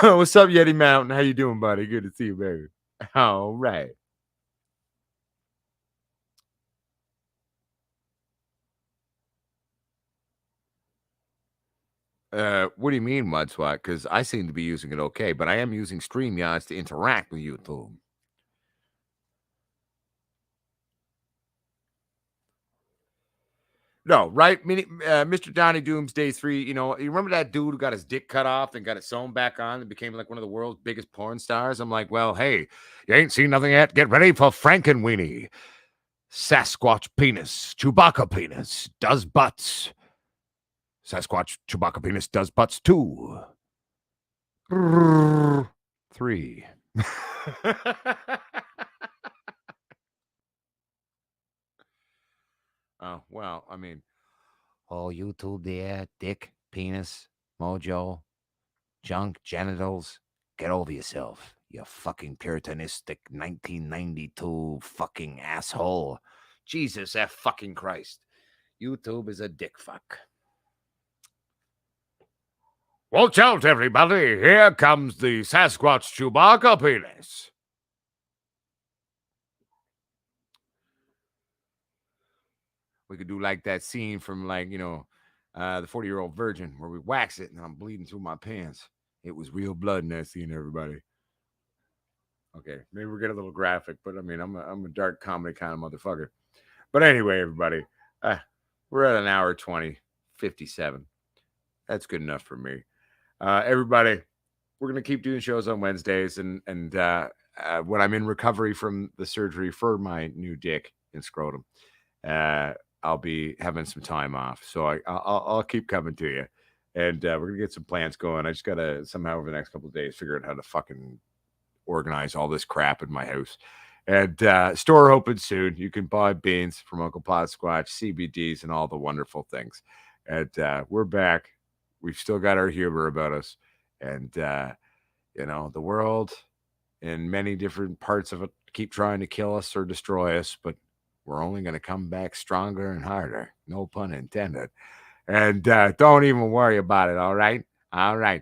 [SPEAKER 1] What's up, Yeti Mountain? How you doing, buddy? Good to see you, baby. All right. What do you mean, mud swat? Because I seem to be using it okay, but I am using StreamYards to interact with YouTube. No, right? Mr. Donnie Doomsday 3, you remember that dude who got his dick cut off and got it sewn back on and became like one of the world's biggest porn stars? I'm like, well, hey, you ain't seen nothing yet. Get ready for Frankenweenie. Sasquatch penis, Chewbacca penis, does butts. Sasquatch Chewbacca penis does butts too. 3. Oh, well, I mean, oh, YouTube there, dick, penis, mojo, junk, genitals. Get over yourself, you fucking puritanistic 1992 fucking asshole. Jesus F fucking Christ. YouTube is a dick fuck. Watch out, everybody. Here comes the Sasquatch Chewbacca penis. We could do like that scene from the 40-year-old virgin where we wax it and I'm bleeding through my pants. It was real blood in that scene, everybody. Okay, maybe we're getting a little graphic, but I mean, I'm a dark comedy kind of motherfucker. But anyway, everybody, we're at an hour 20:57. That's good enough for me. Everybody, we're gonna keep doing shows on Wednesdays, and when I'm in recovery from the surgery for my new dick and scrotum, I'll be having some time off, so I'll keep coming to you, and we're gonna get some plans going. I just gotta somehow over the next couple of days figure out how to fucking organize all this crap in my house. And store open soon. You can buy beans from Uncle Pot Squatch, CBDs, and all the wonderful things. And we're back. We've still got our humor about us, and the world in many different parts of it keep trying to kill us or destroy us, but we're only going to come back stronger and harder. No pun intended. And don't even worry about it. All right. All right.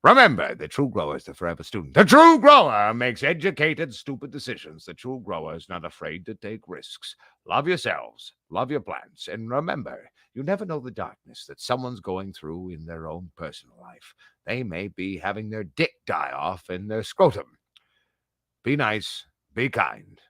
[SPEAKER 1] Remember, the true grower is the forever student. The true grower makes educated, stupid decisions. The true grower is not afraid to take risks. Love yourselves, love your plants, and remember, you never know the darkness that someone's going through in their own personal life. They may be having their dick die off in their scrotum. Be nice, be kind.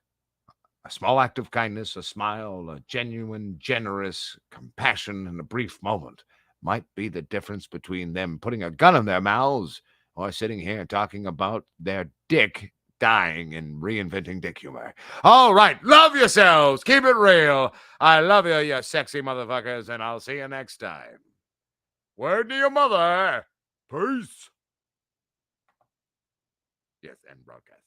[SPEAKER 1] A small act of kindness, a smile, a genuine, generous compassion in a brief moment might be the difference between them putting a gun in their mouths or sitting here talking about their dick dying and reinventing dick humor. All right, love yourselves. Keep it real. I love you, you sexy motherfuckers, and I'll see you next time. Word to your mother. Peace. Yes, and broadcast.